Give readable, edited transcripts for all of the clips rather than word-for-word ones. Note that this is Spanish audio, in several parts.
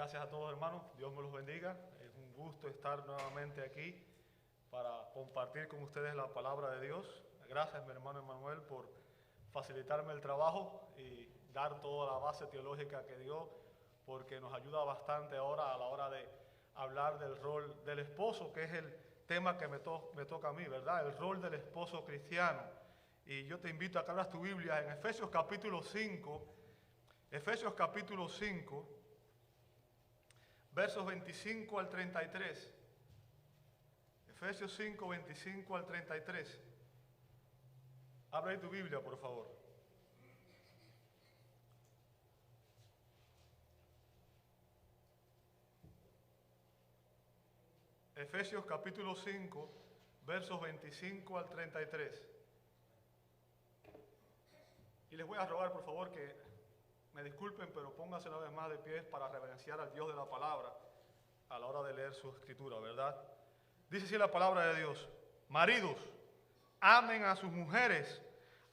Gracias a todos, hermanos. Dios me los bendiga. Es un gusto estar nuevamente aquí para compartir con ustedes la palabra de Dios. Gracias, mi hermano Emanuel, por facilitarme el trabajo y dar toda la base teológica que dio, porque nos ayuda bastante ahora a la hora de hablar del rol del esposo, que es el tema que me toca a mí, ¿verdad? El rol del esposo cristiano. Y yo te invito a que abras tu Biblia en Efesios capítulo 5, versos 25 al 33. Efesios 5, 25 al 33. Abre tu Biblia, por favor. Efesios capítulo 5, versos 25 al 33. Y les voy a rogar, por favor, que me disculpen, pero pónganse una vez más de pie para reverenciar al Dios de la palabra a la hora de leer su escritura, ¿verdad? Dice así la palabra de Dios: maridos, amen a sus mujeres,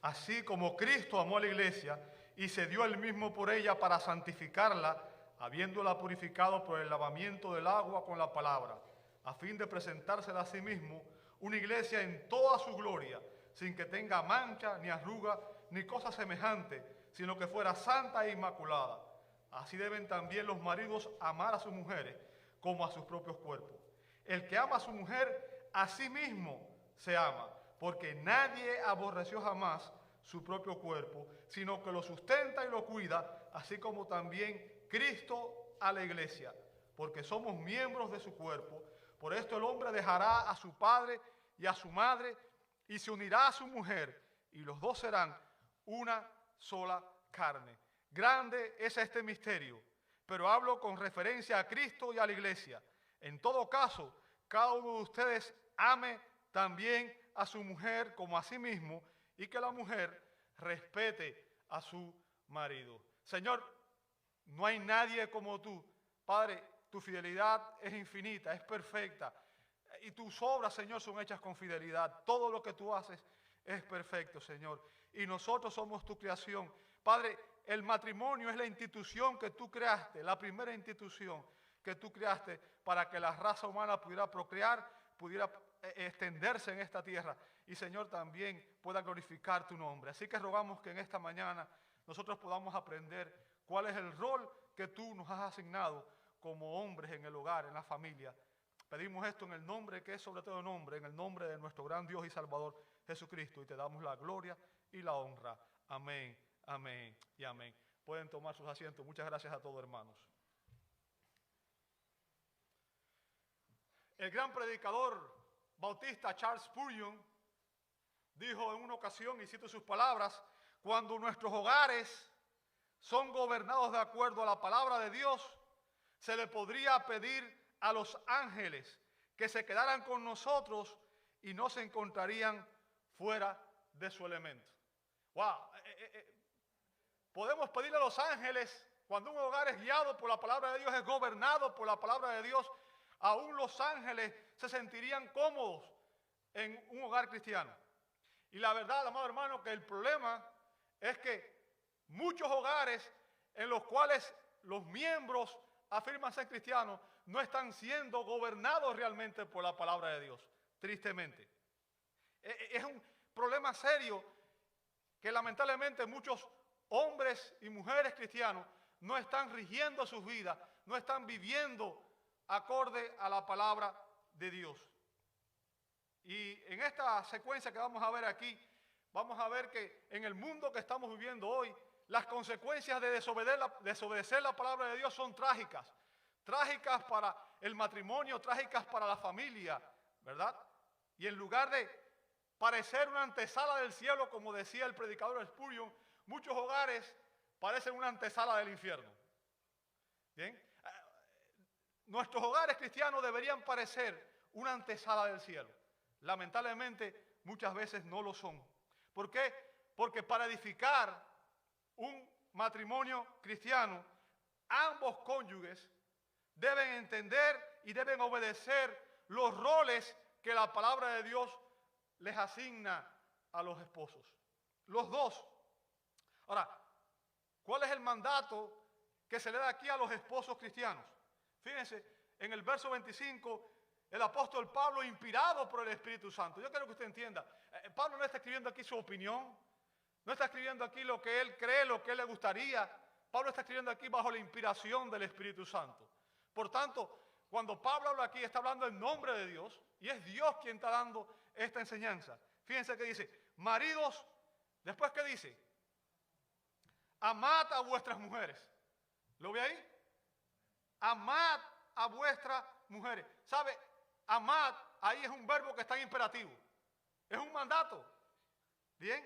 así como Cristo amó a la iglesia y se dio él mismo por ella para santificarla, habiéndola purificado por el lavamiento del agua con la palabra, a fin de presentársela a sí mismo una iglesia en toda su gloria, sin que tenga mancha, ni arruga, ni cosa semejante, sino que fuera santa e inmaculada. Así deben también los maridos amar a sus mujeres como a sus propios cuerpos. El que ama a su mujer, a sí mismo se ama, porque nadie aborreció jamás su propio cuerpo, sino que lo sustenta y lo cuida, así como también Cristo a la iglesia, porque somos miembros de su cuerpo. Por esto el hombre dejará a su padre y a su madre y se unirá a su mujer, y los dos serán una sola carne. Grande es este misterio, pero hablo con referencia a Cristo y a la iglesia. En todo caso, cada uno de ustedes ame también a su mujer como a sí mismo, y que la mujer respete a su marido. Señor, no hay nadie como tú. Padre, tu fidelidad es infinita, es perfecta. Y tus obras, Señor, son hechas con fidelidad. Todo lo que tú haces es perfecto, Señor. Y nosotros somos tu creación. Padre, el matrimonio es la institución que tú creaste, la primera institución que tú creaste para que la raza humana pudiera procrear, pudiera extenderse en esta tierra. Y, Señor, también pueda glorificar tu nombre. Así que rogamos que en esta mañana nosotros podamos aprender cuál es el rol que tú nos has asignado como hombres en el hogar, en la familia. Pedimos esto en el nombre que es sobre todo nombre, en el nombre de nuestro gran Dios y Salvador Jesucristo, y te damos la gloria y la honra. Amén, amén y amén. Pueden tomar sus asientos. Muchas gracias a todos, hermanos. El gran predicador bautista Charles Spurgeon dijo en una ocasión, y cito sus palabras: cuando nuestros hogares son gobernados de acuerdo a la palabra de Dios, se le podría pedir a los ángeles que se quedaran con nosotros y no se encontrarían fuera de su elemento. Wow. Podemos pedirle a los ángeles, cuando un hogar es guiado por la palabra de Dios, es gobernado por la palabra de Dios, aún los ángeles se sentirían cómodos en un hogar cristiano. Y la verdad, amado hermano, que el problema es que muchos hogares en los cuales los miembros afirman ser cristianos no están siendo gobernados realmente por la palabra de Dios, tristemente. Es un problema serio que lamentablemente muchos hombres y mujeres cristianos no están rigiendo sus vidas, no están viviendo acorde a la palabra de Dios. Y en esta secuencia que vamos a ver aquí, vamos a ver que en el mundo que estamos viviendo hoy, las consecuencias de desobedecer la palabra de Dios son trágicas. Trágicas para el matrimonio, trágicas para la familia, ¿verdad? Y en lugar de parecer una antesala del cielo, como decía el predicador Spurgeon, muchos hogares parecen una antesala del infierno. ¿Bien? Nuestros hogares cristianos deberían parecer una antesala del cielo. Lamentablemente, muchas veces no lo son. ¿Por qué? Porque para edificar un matrimonio cristiano, ambos cónyuges deben entender y deben obedecer los roles que la palabra de Dios les asigna a los esposos. Los dos. Ahora, ¿cuál es el mandato que se le da aquí a los esposos cristianos? Fíjense, en el verso 25, el apóstol Pablo, inspirado por el Espíritu Santo. Yo quiero que usted entienda, Pablo no está escribiendo aquí su opinión, no está escribiendo aquí lo que él cree, lo que él le gustaría. Pablo está escribiendo aquí bajo la inspiración del Espíritu Santo. Por tanto, cuando Pablo habla aquí, está hablando en nombre de Dios, y es Dios quien está dando esta enseñanza. Fíjense que dice, maridos, después que dice, amad a vuestras mujeres. ¿Lo ve ahí? Amad a vuestras mujeres. ¿Sabe? Amad, ahí es un verbo que está en imperativo. Es un mandato. ¿Bien?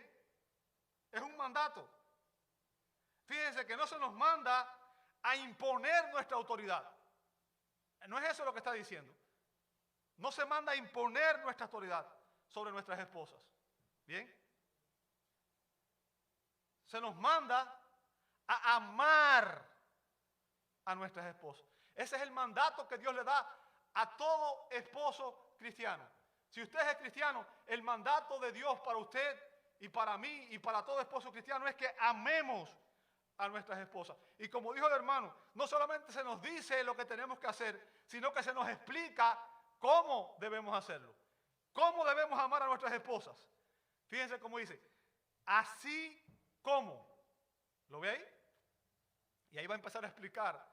Es un mandato. Fíjense que no se nos manda a imponer nuestra autoridad. No es eso lo que está diciendo. No se manda a imponer nuestra autoridad sobre nuestras esposas. ¿Bien? Se nos manda a amar a nuestras esposas. Ese es el mandato que Dios le da a todo esposo cristiano. Si usted es cristiano, el mandato de Dios para usted y para mí y para todo esposo cristiano es que amemos a nuestras esposas. Y como dijo el hermano, no solamente se nos dice lo que tenemos que hacer, sino que se nos explica cómo debemos hacerlo. ¿Cómo debemos amar a nuestras esposas? Fíjense cómo dice, así como. ¿Lo ve ahí? Y ahí va a empezar a explicar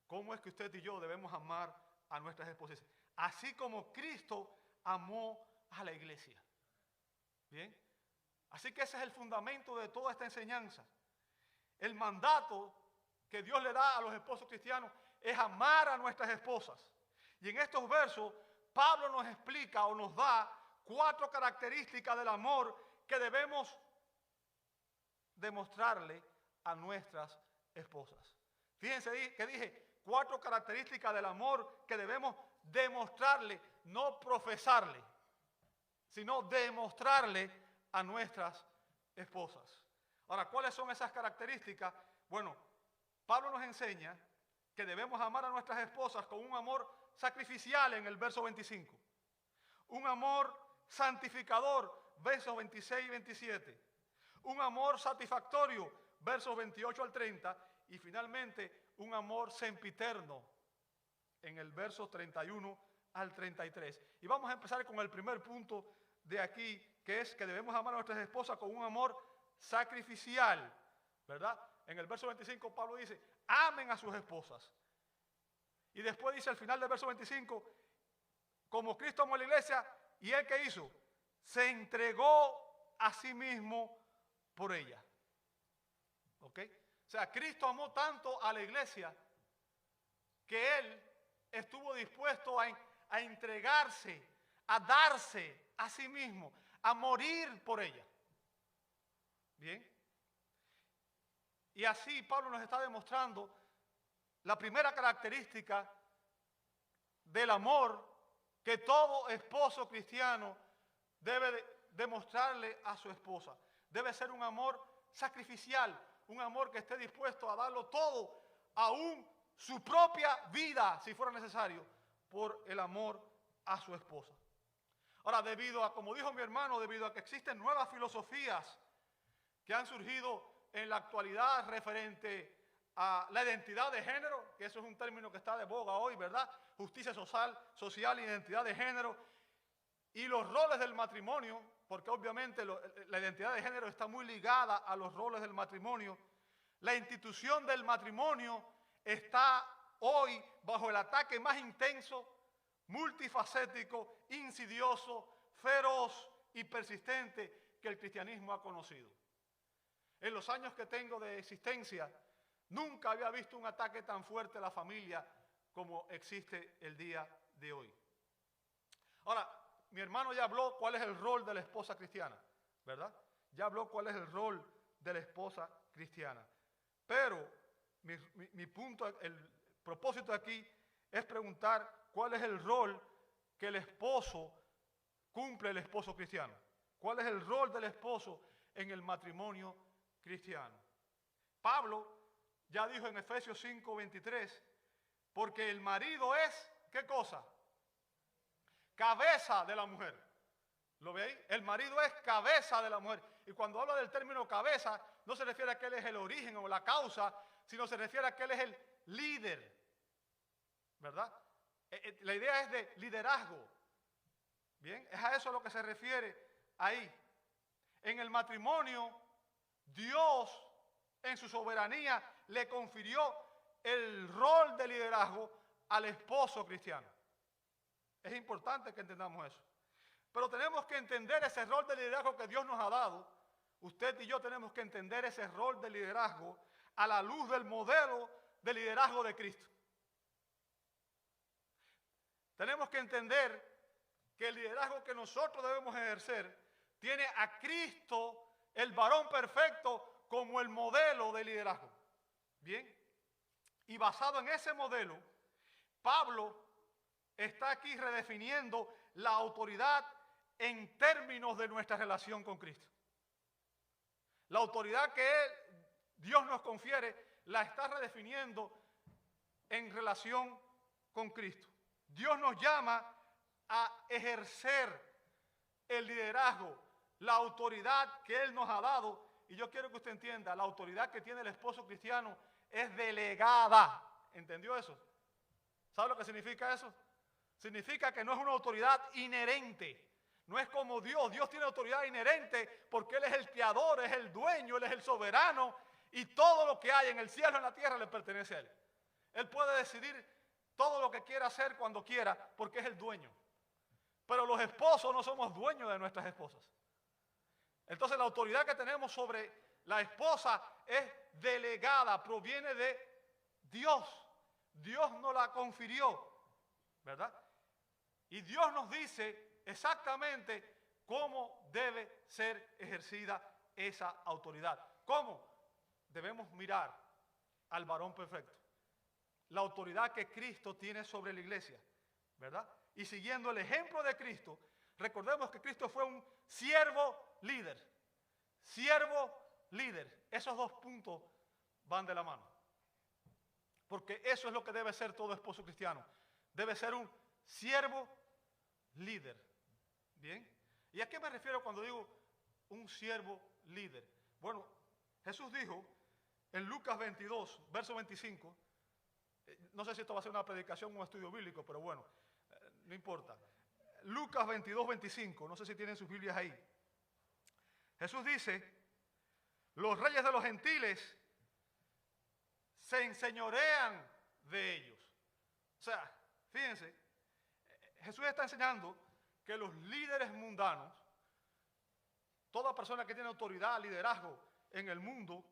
cómo es que usted y yo debemos amar a nuestras esposas. Así como Cristo amó a la iglesia. ¿Bien? Así que ese es el fundamento de toda esta enseñanza. El mandato que Dios le da a los esposos cristianos es amar a nuestras esposas. Y en estos versos, Pablo nos explica o nos da 4 características del amor que debemos demostrarle a nuestras esposas. Fíjense que dije 4 características del amor que debemos demostrarle, no profesarle, sino demostrarle a nuestras esposas. Ahora, ¿cuáles son esas características? Bueno, Pablo nos enseña que debemos amar a nuestras esposas con un amor sacrificial en el verso 25. Un amor santificador, versos 26 y 27. Un amor satisfactorio, versos 28 al 30. Y finalmente, un amor sempiterno en el verso 31 al 33. Y vamos a empezar con el primer punto de aquí, que es que debemos amar a nuestras esposas con un amor sacrificial, ¿verdad? En el verso 25 Pablo dice, amen a sus esposas. Y después dice al final del verso 25, como Cristo amó a la iglesia, ¿y él qué hizo? Se entregó a sí mismo por ella. ¿Ok? O sea, Cristo amó tanto a la iglesia que él estuvo dispuesto a entregarse, a darse a sí mismo, a morir por ella. Bien. Y así Pablo nos está demostrando la primera característica del amor que todo esposo cristiano debe demostrarle a su esposa. Debe ser un amor sacrificial, un amor que esté dispuesto a darlo todo, aún su propia vida, si fuera necesario, por el amor a su esposa. Ahora, debido a, como dijo mi hermano, debido a que existen nuevas filosofías que han surgido en la actualidad referente a la identidad de género, que eso es un término que está de boga hoy, ¿verdad? Justicia social, identidad de género, y los roles del matrimonio, porque obviamente la identidad de género está muy ligada a los roles del matrimonio. La institución del matrimonio está hoy bajo el ataque más intenso, multifacético, insidioso, feroz y persistente que el cristianismo ha conocido. En los años que tengo de existencia, nunca había visto un ataque tan fuerte a la familia como existe el día de hoy. Ahora, mi hermano ya habló cuál es el rol de la esposa cristiana, ¿verdad? Ya habló cuál es el rol de la esposa cristiana. Pero mi punto, el propósito aquí es preguntar cuál es el rol que el esposo cumple, el esposo cristiano. ¿Cuál es el rol del esposo en el matrimonio cristiano? Pablo ya dijo en Efesios 5:23, porque el marido es, ¿qué cosa? Cabeza de la mujer. ¿Lo ve ahí? El marido es cabeza de la mujer. Y cuando habla del término cabeza, no se refiere a que él es el origen o la causa, sino se refiere a que él es el líder. ¿verdad? La idea es de liderazgo. Bien, es a eso a lo que se refiere ahí. En el matrimonio, Dios en su soberanía le confirió el rol de liderazgo al esposo cristiano. Es importante que entendamos eso. Pero tenemos que entender ese rol de liderazgo que Dios nos ha dado. Usted y yo tenemos que entender ese rol de liderazgo a la luz del modelo de liderazgo de Cristo. Tenemos que entender que el liderazgo que nosotros debemos ejercer tiene a Cristo, el varón perfecto, como el modelo de liderazgo. Bien, y basado en ese modelo, Pablo está aquí redefiniendo la autoridad en términos de nuestra relación con Cristo. La autoridad que Dios nos confiere la está redefiniendo en relación con Cristo. Dios nos llama a ejercer el liderazgo, la autoridad que Él nos ha dado. Y yo quiero que usted entienda, la autoridad que tiene el esposo cristiano es delegada. ¿Entendió eso? ¿Sabe lo que significa eso? Significa que no es una autoridad inherente. No es como Dios. Dios tiene autoridad inherente porque Él es el creador, es el dueño, Él es el soberano. Y todo lo que hay en el cielo y en la tierra le pertenece a Él. Él puede decidir todo lo que quiera hacer cuando quiera porque es el dueño. Pero los esposos no somos dueños de nuestras esposas. Entonces la autoridad que tenemos sobre la esposa es delegada, proviene de Dios. Dios nos la confirió, ¿verdad? Y Dios nos dice exactamente cómo debe ser ejercida esa autoridad. ¿Cómo? Debemos mirar al varón perfecto. La autoridad que Cristo tiene sobre la iglesia, ¿verdad? Y siguiendo el ejemplo de Cristo, recordemos que Cristo fue un siervo líder. Siervo líder. Esos dos puntos van de la mano. Porque eso es lo que debe ser todo esposo cristiano. Debe ser un siervo líder. ¿Bien? ¿Y a qué me refiero cuando digo un siervo líder? Bueno, Jesús dijo en Lucas 22, verso 25, no sé si esto va a ser una predicación o un estudio bíblico, pero bueno, no importa. Lucas 22, 25, no sé si tienen sus Biblias ahí. Jesús dice, los reyes de los gentiles se enseñorean de ellos. O sea, fíjense, Jesús está enseñando que los líderes mundanos, toda persona que tiene autoridad, liderazgo en el mundo,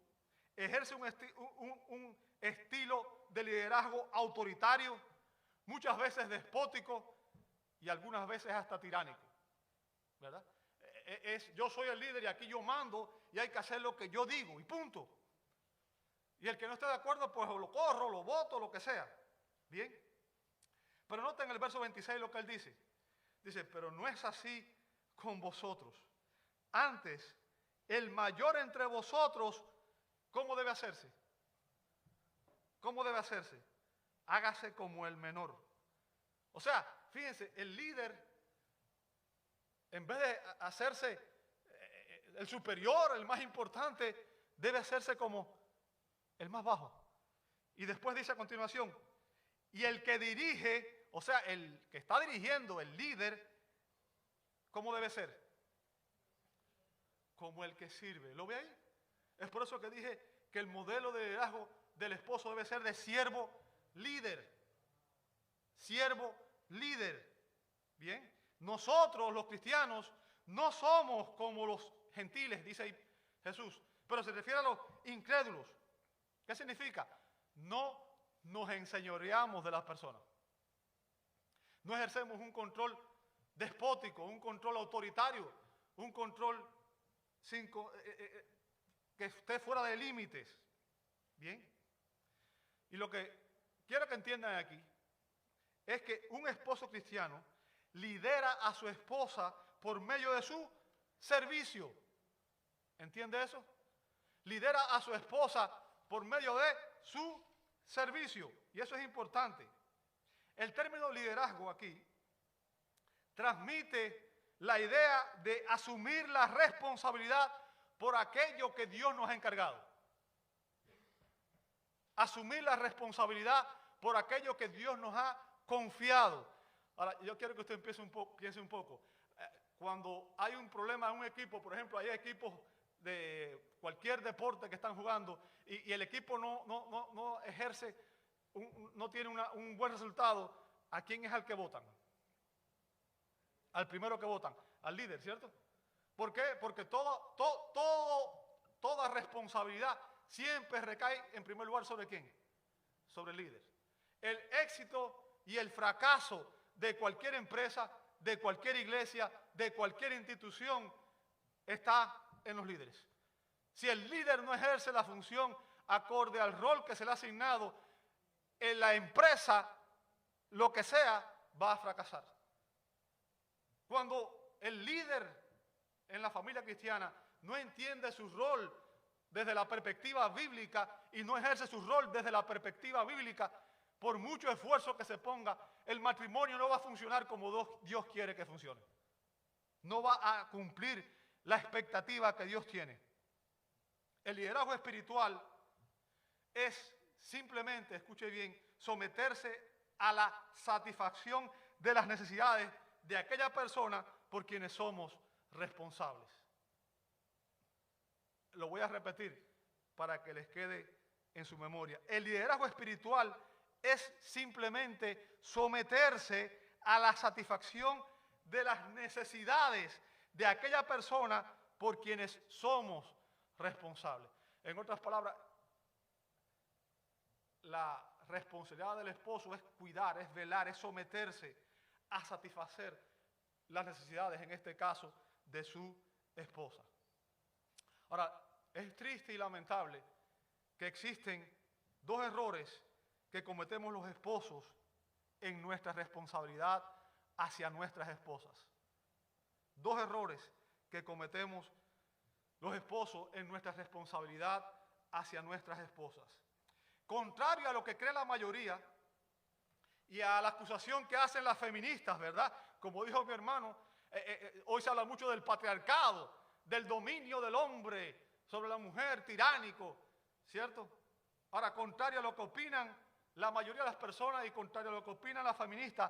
ejerce un estilo de liderazgo autoritario, muchas veces despótico y algunas veces hasta tiránico, ¿verdad? Yo soy el líder y aquí yo mando y hay que hacer lo que yo digo y punto. Y el que no esté de acuerdo, pues lo corro, lo voto, lo que sea. Bien. Pero noten el verso 26 lo que él dice. Dice, pero no es así con vosotros. Antes, el mayor entre vosotros, ¿cómo debe hacerse? ¿Cómo debe hacerse? Hágase como el menor. O sea, fíjense, el líder, en vez de hacerse el superior, el más importante, debe hacerse como el más bajo. Y después dice a continuación, y el que dirige, o sea, el que está dirigiendo, el líder, ¿cómo debe ser? Como el que sirve. ¿Lo ve ahí? Es por eso que dije que el modelo de liderazgo del esposo debe ser de siervo líder. Siervo líder. Bien. Nosotros, los cristianos, no somos como los gentiles, dice ahí Jesús, pero se refiere a los incrédulos. ¿Qué significa? No nos enseñoreamos de las personas. No ejercemos un control despótico, un control autoritario, un control que esté fuera de límites. ¿Bien? Y lo que quiero que entiendan aquí es que un esposo cristiano lidera a su esposa por medio de su servicio. ¿Entiende eso? Lidera a su esposa por medio de su servicio. Y eso es importante. El término liderazgo aquí transmite la idea de asumir la responsabilidad por aquello que Dios nos ha encargado. Asumir la responsabilidad por aquello que Dios nos ha confiado. Ahora, yo quiero que usted piense un poco. Cuando hay un problema en un equipo, por ejemplo, hay equipos de cualquier deporte que están jugando y el equipo no ejerce, no tiene un buen resultado, ¿a quién es al que votan? Al primero que votan, al líder, ¿cierto? ¿Por qué? Porque toda responsabilidad siempre recae en primer lugar ¿sobre quién? Sobre el líder. El éxito y el fracaso de cualquier empresa, de cualquier iglesia, de cualquier institución, está en los líderes. Si el líder no ejerce la función acorde al rol que se le ha asignado, en la empresa, lo que sea, va a fracasar. Cuando el líder en la familia cristiana no entiende su rol desde la perspectiva bíblica y no ejerce su rol desde la perspectiva bíblica, por mucho esfuerzo que se ponga, el matrimonio no va a funcionar como Dios quiere que funcione. No va a cumplir la expectativa que Dios tiene. El liderazgo espiritual es simplemente, escuche bien, someterse a la satisfacción de las necesidades de aquella persona por quienes somos responsables. Lo voy a repetir para que les quede en su memoria. El liderazgo espiritual es simplemente someterse a la satisfacción de las necesidades de aquella persona por quienes somos responsables. En otras palabras, la responsabilidad del esposo es cuidar, es velar, es someterse a satisfacer las necesidades, en este caso, de su esposa. Ahora, es triste y lamentable que existen dos errores que cometemos los esposos en nuestra responsabilidad hacia nuestras esposas. Dos errores que cometemos los esposos en nuestra responsabilidad hacia nuestras esposas. Contrario a lo que cree la mayoría y a la acusación que hacen las feministas, ¿verdad? Como dijo mi hermano, hoy se habla mucho del patriarcado, del dominio del hombre sobre la mujer, tiránico, ¿cierto? Ahora, contrario a lo que opinan la mayoría de las personas y contrario a lo que opinan las feministas,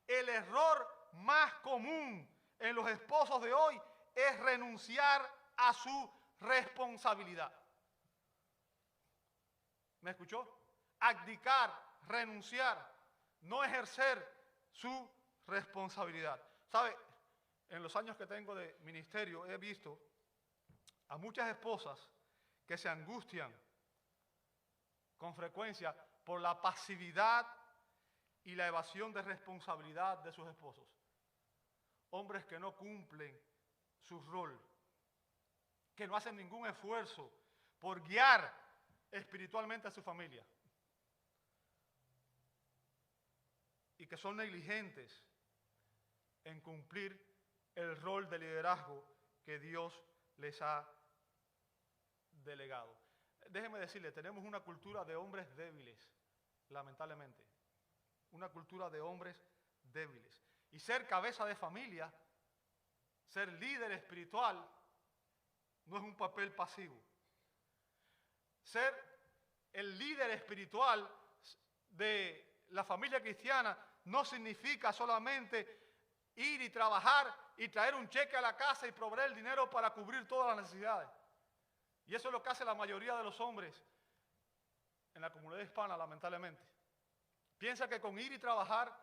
el error más común en los esposos de hoy es renunciar a su responsabilidad. ¿Me escuchó? Abdicar, renunciar, no ejercer su responsabilidad. ¿Sabe? En los años que tengo de ministerio he visto a muchas esposas que se angustian con frecuencia por la pasividad y la evasión de responsabilidad de sus esposos. Hombres que no cumplen su rol, que no hacen ningún esfuerzo por guiar espiritualmente a su familia y que son negligentes en cumplir el rol de liderazgo que Dios les ha delegado. Déjeme decirle, tenemos una cultura de hombres débiles, lamentablemente. Una cultura de hombres débiles. Y ser cabeza de familia, ser líder espiritual, no es un papel pasivo. Ser el líder espiritual de la familia cristiana no significa solamente ir y trabajar y traer un cheque a la casa y proveer el dinero para cubrir todas las necesidades. Y eso es lo que hace la mayoría de los hombres en la comunidad hispana, lamentablemente. Piensa que con ir y trabajar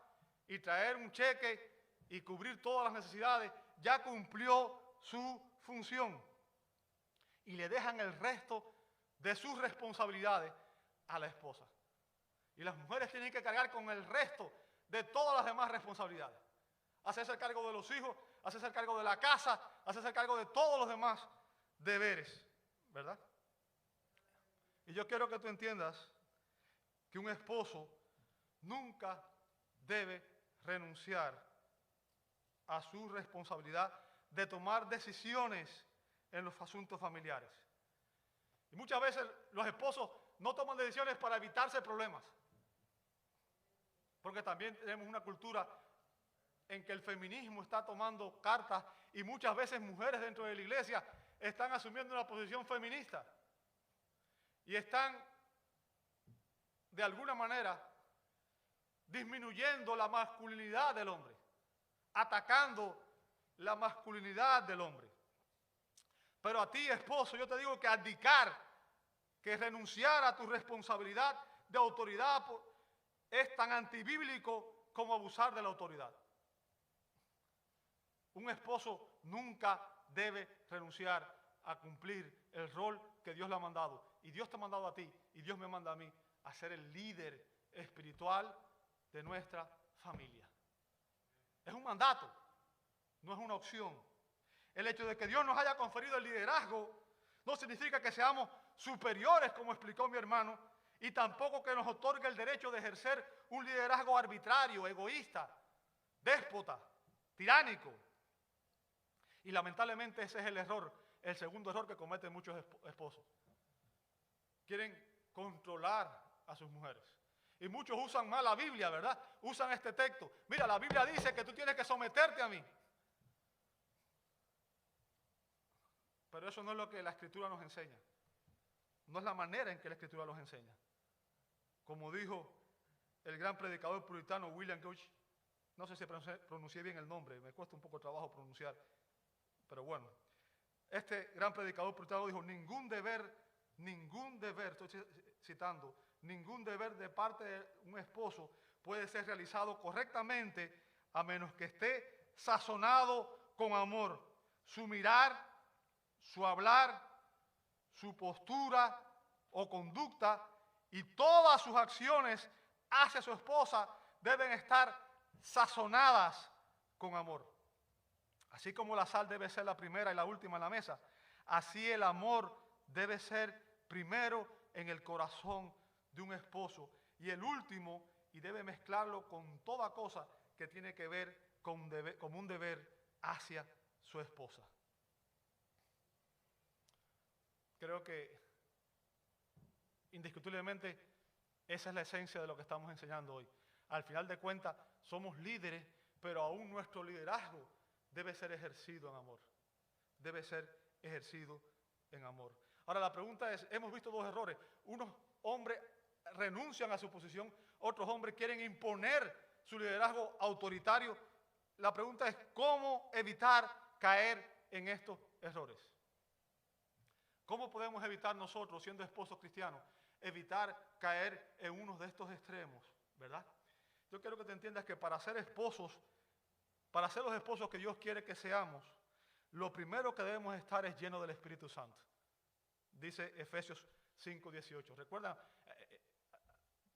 y traer un cheque y cubrir todas las necesidades ya cumplió su función. Y le dejan el resto de sus responsabilidades a la esposa. Y las mujeres tienen que cargar con el resto de todas las demás responsabilidades. Hacerse cargo de los hijos, hacerse cargo de la casa, hacerse cargo de todos los demás deberes, ¿verdad? Y yo quiero que tú entiendas que un esposo nunca debe renunciar a su responsabilidad de tomar decisiones en los asuntos familiares. Y muchas veces los esposos no toman decisiones para evitarse problemas. Porque también tenemos una cultura en que el feminismo está tomando cartas y muchas veces mujeres dentro de la iglesia están asumiendo una posición feminista y están de alguna manera disminuyendo la masculinidad del hombre, atacando la masculinidad del hombre. Pero a ti, esposo, yo te digo que abdicar, que renunciar a tu responsabilidad de autoridad es tan antibíblico como abusar de la autoridad. Un esposo nunca debe renunciar a cumplir el rol que Dios le ha mandado. Y Dios te ha mandado a ti, y Dios me manda a mí, a ser el líder espiritual de nuestra familia. Es un mandato, no es una opción. El hecho de que Dios nos haya conferido el liderazgo no significa que seamos superiores, como explicó mi hermano, y tampoco que nos otorgue el derecho de ejercer un liderazgo arbitrario, egoísta, déspota, tiránico. Y lamentablemente ese es el error, el segundo error que cometen muchos esposos. Quieren controlar a sus mujeres. Y muchos usan mal la Biblia, ¿verdad? Usan este texto. Mira, la Biblia dice que tú tienes que someterte a mí. Pero eso no es lo que la Escritura nos enseña. No es la manera en que la Escritura nos enseña. Como dijo el gran predicador puritano William Gouch, no sé si pronuncié bien el nombre, me cuesta un poco de trabajo pronunciar, pero bueno. Este gran predicador puritano dijo, ningún deber, estoy citando, ningún deber de parte de un esposo puede ser realizado correctamente a menos que esté sazonado con amor. Su mirar, su hablar, su postura o conducta y todas sus acciones hacia su esposa deben estar sazonadas con amor. Así como la sal debe ser la primera y la última en la mesa, así el amor debe ser primero en el corazón de un esposo y el último, y debe mezclarlo con toda cosa que tiene que ver con un deber hacia su esposa. Creo que indiscutiblemente esa es la esencia de lo que estamos enseñando hoy. Al final de cuentas somos líderes, pero aún nuestro liderazgo debe ser ejercido en amor. Debe ser ejercido en amor. Ahora la pregunta es, hemos visto dos errores. Unos hombres renuncian a su posición, otros hombres quieren imponer su liderazgo autoritario. La pregunta es, ¿cómo evitar caer en estos errores? ¿Cómo podemos evitar nosotros, siendo esposos cristianos, evitar caer en uno de estos extremos, ¿verdad? Yo quiero que te entiendas que para ser esposos, para ser los esposos que Dios quiere que seamos, lo primero que debemos estar es llenos del Espíritu Santo. Dice Efesios 5:18. Recuerda,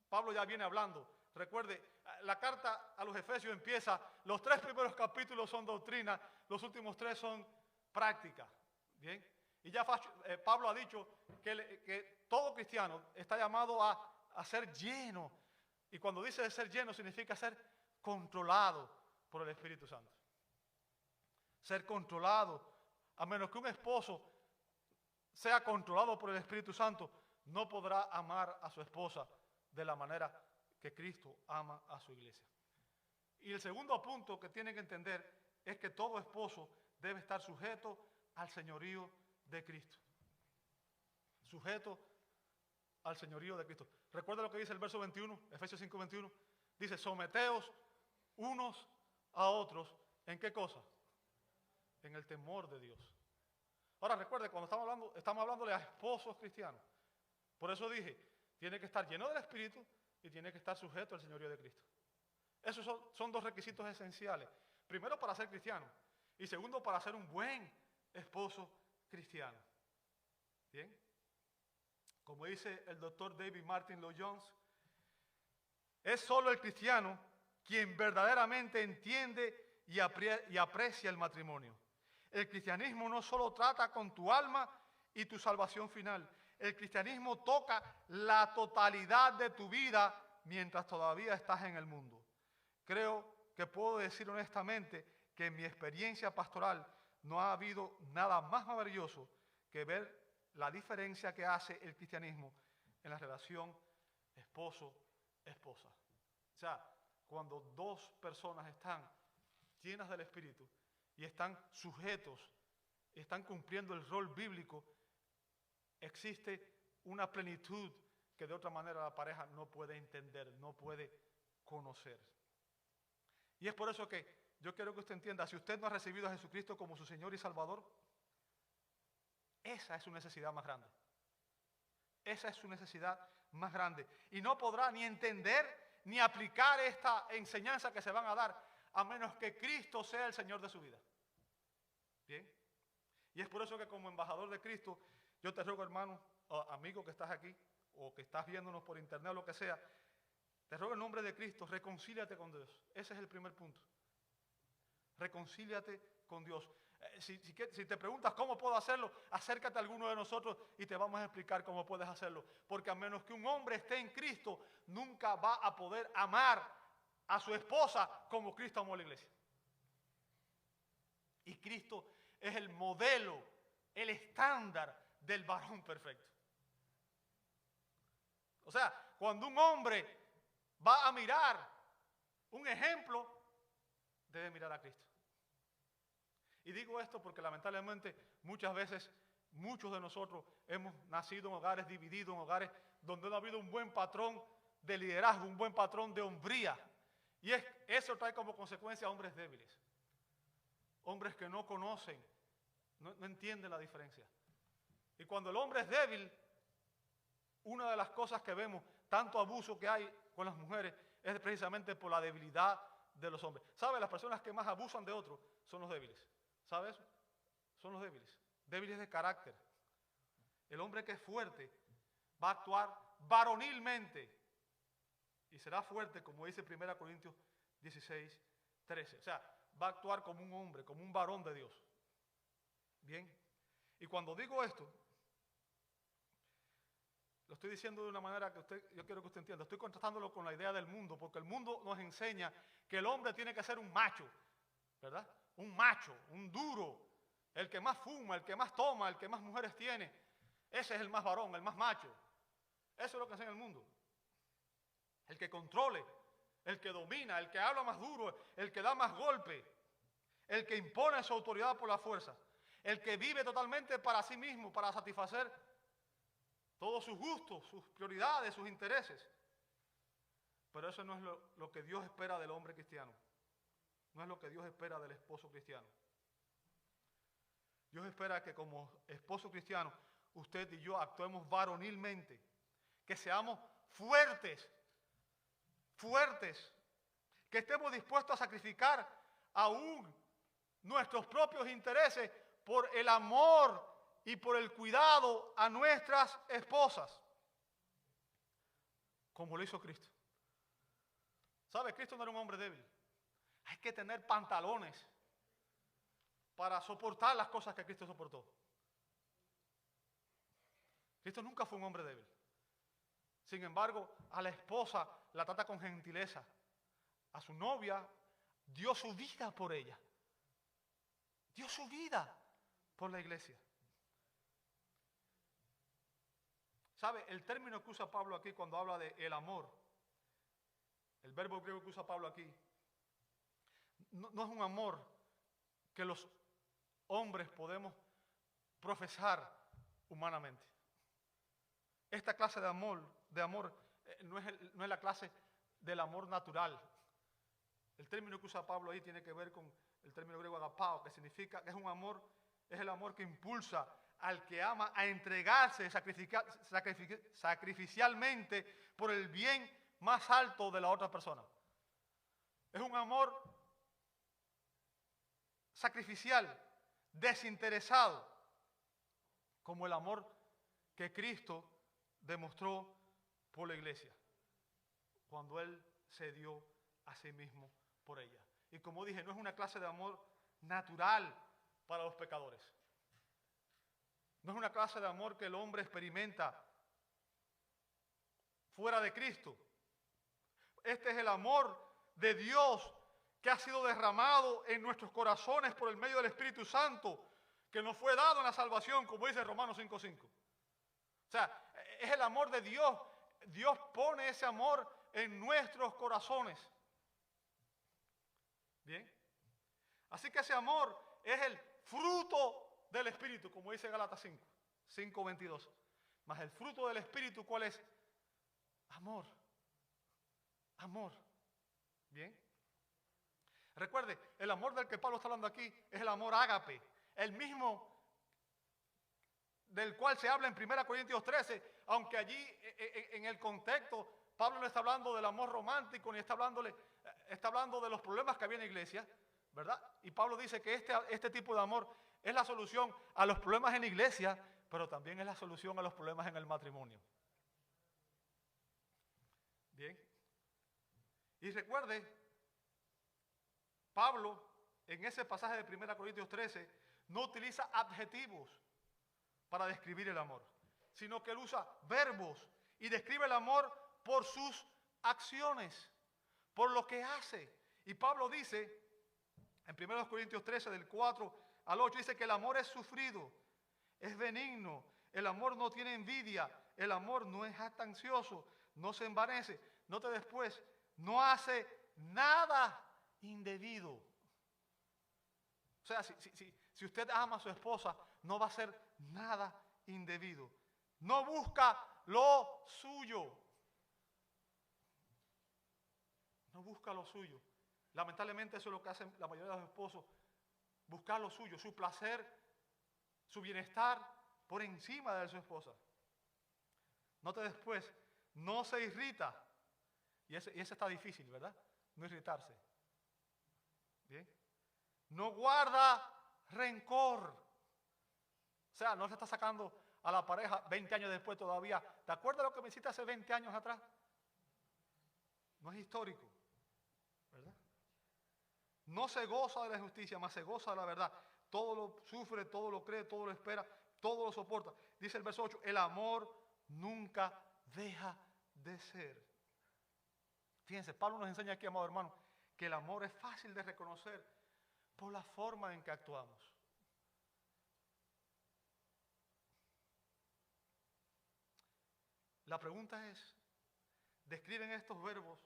Pablo ya viene hablando. Recuerde, la carta a los Efesios empieza, los 3 primeros capítulos son doctrina, los últimos 3 son práctica. ¿Bien? Y ya Pablo ha dicho que todo cristiano está llamado a ser lleno. Y cuando dice de ser lleno significa ser controlado por el Espíritu Santo. Ser controlado. A menos que un esposo sea controlado por el Espíritu Santo, no podrá amar a su esposa de la manera que Cristo ama a su iglesia. Y el segundo punto que tienen que entender es que todo esposo debe estar sujeto al señorío de Cristo. Sujeto al señorío de Cristo. Recuerda lo que dice el verso 21, Efesios 5:21. Dice, someteos unos a otros. ¿En qué cosa? En el temor de Dios. Ahora recuerde, cuando estamos hablándole a esposos cristianos. Por eso dije, tiene que estar lleno del Espíritu y tiene que estar sujeto al señorío de Cristo. Esos son dos requisitos esenciales. Primero, para ser cristiano. Y segundo, para ser un buen esposo cristiano. ¿Bien? Como dice el doctor David Martin Lloyd-Jones, es solo el cristiano quien verdaderamente entiende y aprecia el matrimonio. El cristianismo no solo trata con tu alma y tu salvación final. El cristianismo toca la totalidad de tu vida mientras todavía estás en el mundo. Creo que puedo decir honestamente que en mi experiencia pastoral no ha habido nada más maravilloso que ver la diferencia que hace el cristianismo en la relación esposo-esposa. O sea, cuando dos personas están llenas del Espíritu y están sujetos, están cumpliendo el rol bíblico, existe una plenitud que de otra manera la pareja no puede entender, no puede conocer. Y es por eso que yo quiero que usted entienda, si usted no ha recibido a Jesucristo como su Señor y Salvador, esa es su necesidad más grande. Esa es su necesidad más grande. Y no podrá ni entender ni aplicar esta enseñanza que se van a dar a menos que Cristo sea el Señor de su vida. Bien. Y es por eso que como embajador de Cristo, yo te ruego, hermano, o amigo que estás aquí, o que estás viéndonos por internet o lo que sea, te ruego en nombre de Cristo, reconcíliate con Dios. Ese es el primer punto. Reconcíliate con Dios. Si te preguntas cómo puedo hacerlo, acércate a alguno de nosotros y te vamos a explicar cómo puedes hacerlo. Porque a menos que un hombre esté en Cristo, nunca va a poder amar a su esposa como Cristo amó a la iglesia. Y Cristo es el modelo, el estándar del varón perfecto. O sea, cuando un hombre va a mirar un ejemplo, debe mirar a Cristo. Y digo esto porque lamentablemente muchas veces muchos de nosotros hemos nacido en hogares divididos, en hogares donde no ha habido un buen patrón de liderazgo, un buen patrón de hombría. Y eso trae como consecuencia a hombres débiles. Hombres que no conocen, no entienden la diferencia. Y cuando el hombre es débil, una de las cosas que vemos, tanto abuso que hay con las mujeres, es precisamente por la debilidad de los hombres. ¿Sabe? Las personas que más abusan de otros son los débiles. ¿Sabe eso? Son los débiles. Débiles de carácter. El hombre que es fuerte va a actuar varonilmente y será fuerte, como dice 1 Corintios 16, 13. O sea, va a actuar como un hombre, como un varón de Dios. Bien. Y cuando digo esto, lo estoy diciendo de una manera que yo quiero que usted entienda. Estoy contrastándolo con la idea del mundo, porque el mundo nos enseña que el hombre tiene que ser un macho, ¿verdad? Un macho, un duro, el que más fuma, el que más toma, el que más mujeres tiene. Ese es el más varón, el más macho. Eso es lo que enseña el mundo. El que controle, el que domina, el que habla más duro, el que da más golpe, el que impone su autoridad por la fuerza, el que vive totalmente para sí mismo, para satisfacer todos sus gustos, sus prioridades, sus intereses. Pero eso no es lo que Dios espera del hombre cristiano. No es lo que Dios espera del esposo cristiano. Dios espera que como esposo cristiano, usted y yo actuemos varonilmente, que seamos fuertes, que estemos dispuestos a sacrificar aún nuestros propios intereses por el amor y por el cuidado a nuestras esposas, como lo hizo Cristo. ¿Sabe? Cristo no era un hombre débil. Hay que tener pantalones para soportar las cosas que Cristo soportó. Cristo nunca fue un hombre débil. Sin embargo, a la esposa la trata con gentileza. A su novia dio su vida por ella. Dio su vida por la iglesia. ¿Sabe? El término que usa Pablo aquí cuando habla de el amor, el verbo griego que usa Pablo aquí, no es un amor que los hombres podemos profesar humanamente. Esta clase de amor no es la clase del amor natural. El término que usa Pablo ahí tiene que ver con el término griego agapao, que significa que es un amor, es el amor que impulsa al que ama a entregarse sacrificialmente por el bien más alto de la otra persona. Es un amor sacrificial, desinteresado, como el amor que Cristo demostró por la iglesia, cuando Él se dio a sí mismo por ella. Y como dije, no es una clase de amor natural para los pecadores. No es una clase de amor que el hombre experimenta fuera de Cristo. Este es el amor de Dios que ha sido derramado en nuestros corazones por el medio del Espíritu Santo, que nos fue dado en la salvación, como dice Romanos 5:5. O sea, es el amor de Dios. Dios pone ese amor en nuestros corazones. Bien. Así que ese amor es el fruto del Espíritu, como dice Gálatas 5:22. Mas el fruto del Espíritu, ¿cuál es? Amor. Amor. Bien. Recuerde, el amor del que Pablo está hablando aquí es el amor ágape, el mismo del cual se habla en 1 Corintios 13, aunque allí en el contexto Pablo no está hablando del amor romántico, ni está hablando de los problemas que había en la iglesia, ¿verdad? Y Pablo dice que este tipo de amor es la solución a los problemas en la iglesia, pero también es la solución a los problemas en el matrimonio. Bien. Y recuerde, Pablo en ese pasaje de 1 Corintios 13 no utiliza adjetivos para describir el amor, sino que él usa verbos y describe el amor por sus acciones, por lo que hace. Y Pablo dice, en 1 Corintios 13, del 4 al 8, dice que el amor es sufrido, es benigno, el amor no tiene envidia, el amor no es jactancioso, no se envanece, note después, no hace nada indebido. O sea, si usted ama a su esposa, no va a hacer nada indebido. No busca lo suyo. No busca lo suyo. Lamentablemente eso es lo que hacen la mayoría de los esposos. Buscar lo suyo, su placer, su bienestar por encima de su esposa. Note después, no se irrita. Y ese está difícil, ¿verdad? No irritarse. Bien. No guarda rencor. O sea, no se está sacando a la pareja 20 años después todavía. ¿Te acuerdas lo que me hiciste hace 20 años atrás? No es histórico, ¿verdad? No se goza de la justicia, más se goza de la verdad. Todo lo sufre, todo lo cree, todo lo espera, todo lo soporta. Dice el verso 8, el amor nunca deja de ser. Fíjense, Pablo nos enseña aquí, amado hermano, que el amor es fácil de reconocer por la forma en que actuamos. La pregunta es, ¿describen estos verbos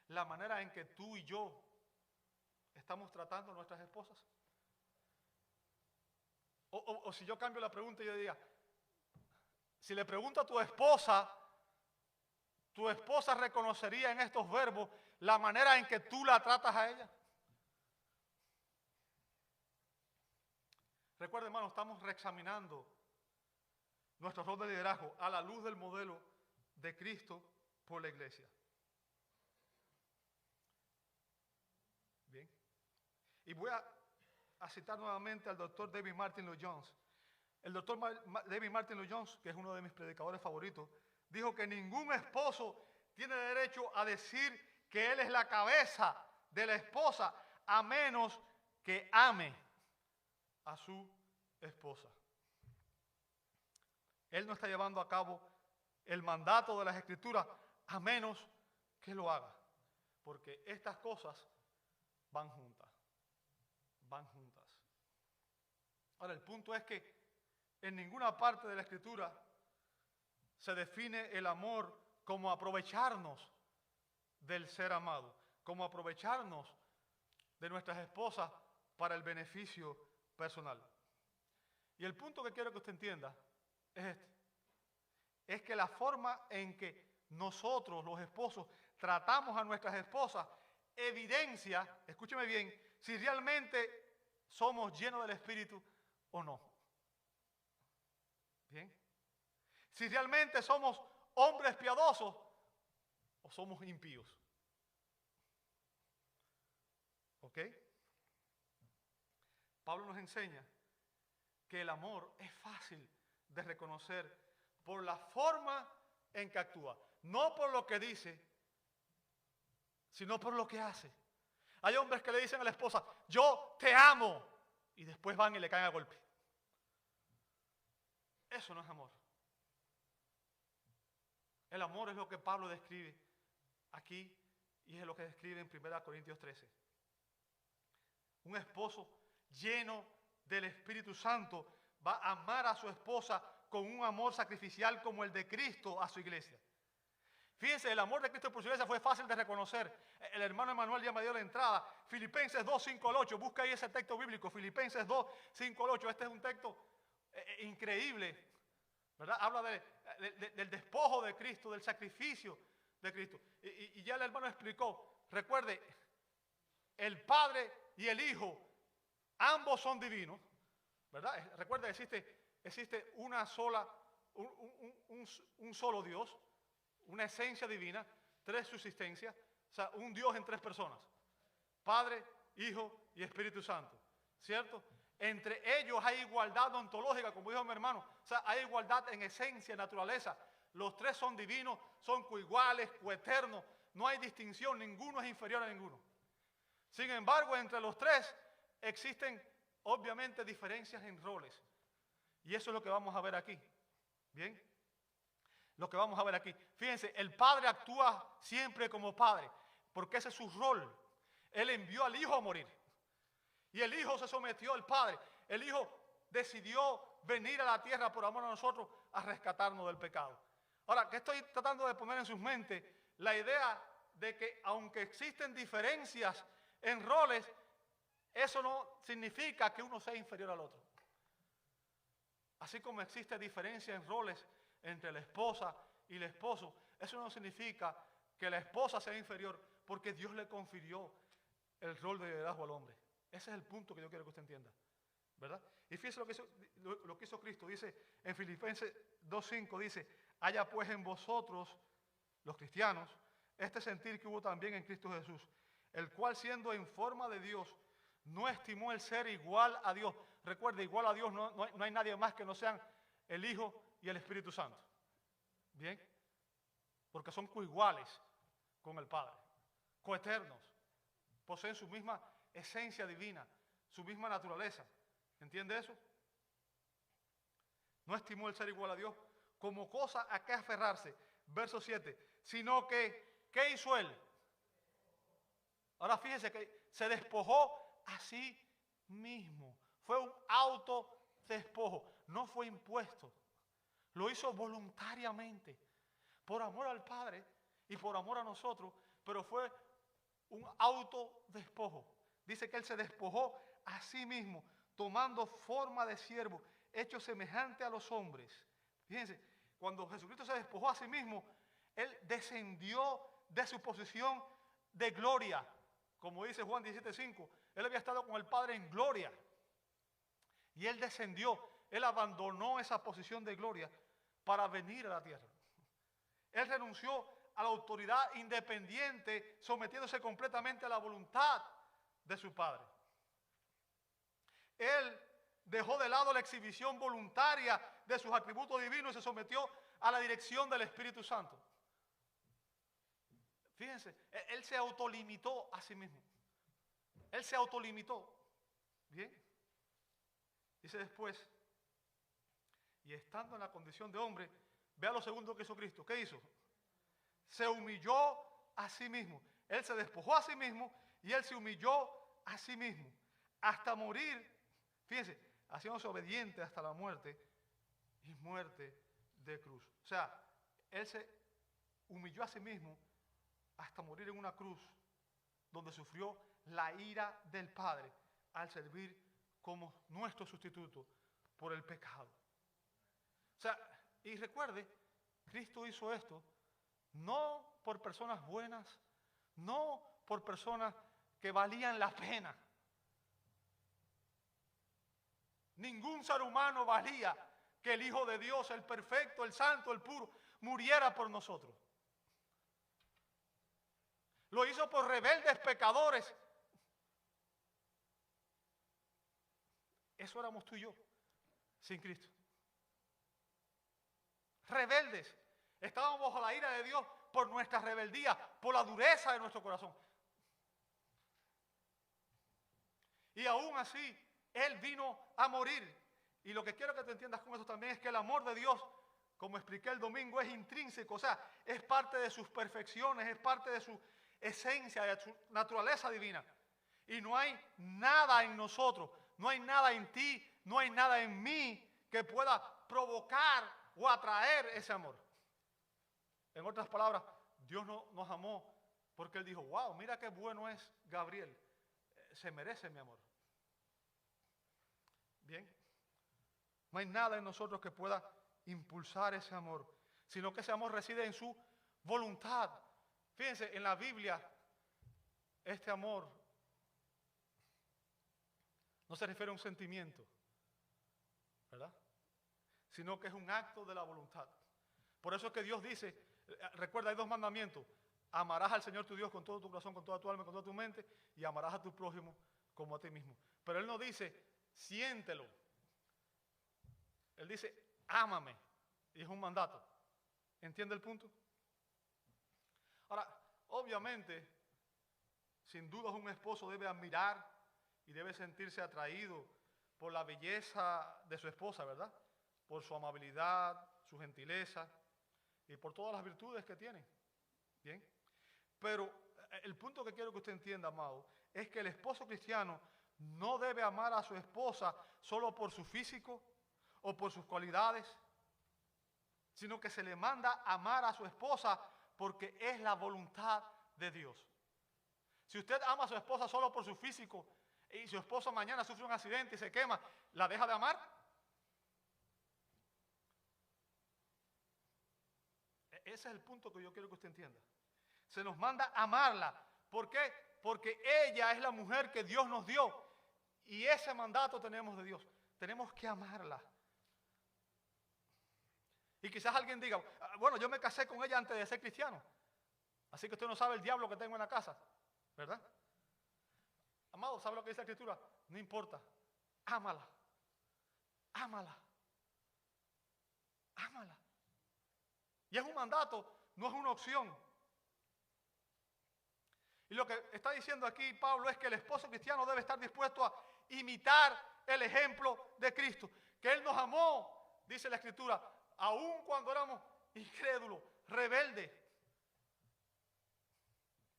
la manera en que tú y yo estamos tratando a nuestras esposas? O si yo cambio la pregunta y yo diría, si le pregunto a tu esposa reconocería en estos verbos la manera en que tú la tratas a ella. Recuerden, hermano, estamos reexaminando nuestro rol de liderazgo a la luz del modelo de Cristo por la iglesia. Bien. Y voy a citar nuevamente al doctor David Martin Lloyd-Jones. El doctor David Martin Lloyd-Jones, que es uno de mis predicadores favoritos, dijo que ningún esposo tiene derecho a decir que él es la cabeza de la esposa a menos que ame a su esposa. Él no está llevando a cabo el mandato de las Escrituras a menos que lo haga, porque estas cosas van juntas, van juntas. Ahora, el punto es que en ninguna parte de la Escritura se define el amor como aprovecharnos del ser amado, como aprovecharnos de nuestras esposas para el beneficio personal. Y el punto que quiero que usted entienda es este. Es que la forma en que nosotros, los esposos, tratamos a nuestras esposas evidencia, escúcheme bien, si realmente somos llenos del Espíritu o no. Bien. Si realmente somos hombres piadosos o somos impíos. ¿Ok? Pablo nos enseña que el amor es fácil de reconocer por la forma en que actúa. No por lo que dice, sino por lo que hace. Hay hombres que le dicen a la esposa, yo te amo, y después van y le caen a golpe. Eso no es amor. El amor es lo que Pablo describe aquí y es lo que describe en 1 Corintios 13. Un esposo lleno del Espíritu Santo va a amar a su esposa con un amor sacrificial como el de Cristo a su iglesia. Fíjense, el amor de Cristo por su iglesia fue fácil de reconocer. El hermano Emanuel ya me dio la entrada. Filipenses 2, 5 al 8. Busca ahí ese texto bíblico. Filipenses 2, 5 al 8. Este es un texto increíble, ¿verdad? Habla del despojo de Cristo, del sacrificio de Cristo. Y ya el hermano explicó. recuerde, el Padre y el Hijo, ambos son divinos, ¿verdad? Recuerde, existe una sola, un solo Dios, una esencia divina, tres subsistencias, o sea, un Dios en tres personas, Padre, Hijo y Espíritu Santo, ¿cierto? Entre ellos hay igualdad ontológica, como dijo mi hermano, o sea, hay igualdad en esencia, en naturaleza. Los tres son divinos, son coiguales, coeternos, no hay distinción, ninguno es inferior a ninguno. Sin embargo, entre los tres existen obviamente diferencias en roles. Y eso es lo que vamos a ver aquí. ¿Bien? Lo que vamos a ver aquí. Fíjense, el Padre actúa siempre como Padre, porque ese es su rol. Él envió al Hijo a morir. Y el Hijo se sometió al Padre. El Hijo decidió venir a la tierra por amor a nosotros a rescatarnos del pecado. Ahora, que estoy tratando de poner en sus mentes la idea de que aunque existen diferencias en roles, eso no significa que uno sea inferior al otro. Así como existe diferencia en roles entre la esposa y el esposo, eso no significa que la esposa sea inferior porque Dios le confirió el rol de liderazgo al hombre. Ese es el punto que yo quiero que usted entienda, ¿verdad? Y fíjese lo que hizo Cristo. Dice en Filipenses 2:5, dice, haya pues en vosotros, los cristianos, este sentir que hubo también en Cristo Jesús, el cual siendo en forma de Dios, no estimó el ser igual a Dios. Recuerde, igual a Dios no hay nadie más que no sean el Hijo y el Espíritu Santo. ¿Bien? Porque son coiguales con el Padre, coeternos, poseen su misma esencia divina, su misma naturaleza. ¿Entiende eso? No estimó el ser igual a Dios como cosa a que aferrarse. Verso 7. Sino que, ¿qué hizo él? Ahora fíjense que se despojó a sí mismo. Fue un autodespojo, no fue impuesto. Lo hizo voluntariamente, por amor al Padre y por amor a nosotros, pero fue un autodespojo. Dice que él se despojó a sí mismo, tomando forma de siervo, hecho semejante a los hombres. Fíjense, cuando Jesucristo se despojó a sí mismo, él descendió de su posición de gloria. Como dice Juan 17:5, él había estado con el Padre en gloria. Y él descendió, él abandonó esa posición de gloria para venir a la tierra. Él renunció a la autoridad independiente, sometiéndose completamente a la voluntad de su Padre. Él dejó de lado la exhibición voluntaria de sus atributos divinos y se sometió a la dirección del Espíritu Santo. Fíjense, él se autolimitó a sí mismo. Él se autolimitó. Bien. Dice después, y estando en la condición de hombre, vea lo segundo que hizo Cristo. ¿Qué hizo? Se humilló a sí mismo. Él se despojó a sí mismo y él se humilló a sí mismo. Hasta morir, fíjense, haciéndose obediente hasta la muerte y muerte de cruz. O sea, él se humilló a sí mismo hasta morir en una cruz donde sufrió la ira del Padre al servir como nuestro sustituto por el pecado. O sea, y recuerde, Cristo hizo esto no por personas buenas, no por personas que valían la pena. Ningún ser humano valía que el Hijo de Dios, el perfecto, el santo, el puro, muriera por nosotros. Lo hizo por rebeldes pecadores. Eso éramos tú y yo, sin Cristo. Rebeldes. Estábamos bajo la ira de Dios por nuestra rebeldía, por la dureza de nuestro corazón. Y aún así, Él vino a morir. Y lo que quiero que te entiendas con esto también es que el amor de Dios, como expliqué el domingo, es intrínseco. O sea, es parte de sus perfecciones, es parte de su esencia, de su naturaleza divina. Y no hay nada en nosotros, no hay nada en ti, no hay nada en mí que pueda provocar o atraer ese amor. En otras palabras, Dios no nos amó porque Él dijo, wow, mira qué bueno es Gabriel, se merece mi amor. Bien, no hay nada en nosotros que pueda impulsar ese amor, sino que ese amor reside en su voluntad. Fíjense, en la Biblia este amor no se refiere a un sentimiento, ¿verdad? Sino que es un acto de la voluntad. Por eso es que Dios dice, recuerda, hay 2 mandamientos. Amarás al Señor tu Dios con todo tu corazón, con toda tu alma, con toda tu mente, y amarás a tu prójimo como a ti mismo. Pero Él no dice, siéntelo. Él dice, ámame. Y es un mandato. ¿Entiende el punto? Ahora, obviamente, sin duda un esposo debe admirar y debe sentirse atraído por la belleza de su esposa, ¿verdad? Por su amabilidad, su gentileza y por todas las virtudes que tiene. ¿Bien? Pero el punto que quiero que usted entienda, amado, es que el esposo cristiano no debe amar a su esposa solo por su físico o por sus cualidades, sino que se le manda amar a su esposa porque es la voluntad de Dios. Si usted ama a su esposa solo por su físico y su esposa mañana sufre un accidente y se quema, ¿la deja de amar? Ese es el punto que yo quiero que usted entienda. Se nos manda amarla. ¿Por qué? Porque ella es la mujer que Dios nos dio. Y ese mandato tenemos de Dios. Tenemos que amarla. Y quizás alguien diga, bueno, yo me casé con ella antes de ser cristiano. Así que usted no sabe el diablo que tengo en la casa. ¿Verdad? Amado, ¿sabe lo que dice la Escritura? No importa. Ámala. Ámala. Ámala. Y es un mandato, no es una opción. Y lo que está diciendo aquí Pablo es que el esposo cristiano debe estar dispuesto a imitar el ejemplo de Cristo. Que Él nos amó, dice la Escritura, aun cuando éramos incrédulos, rebeldes.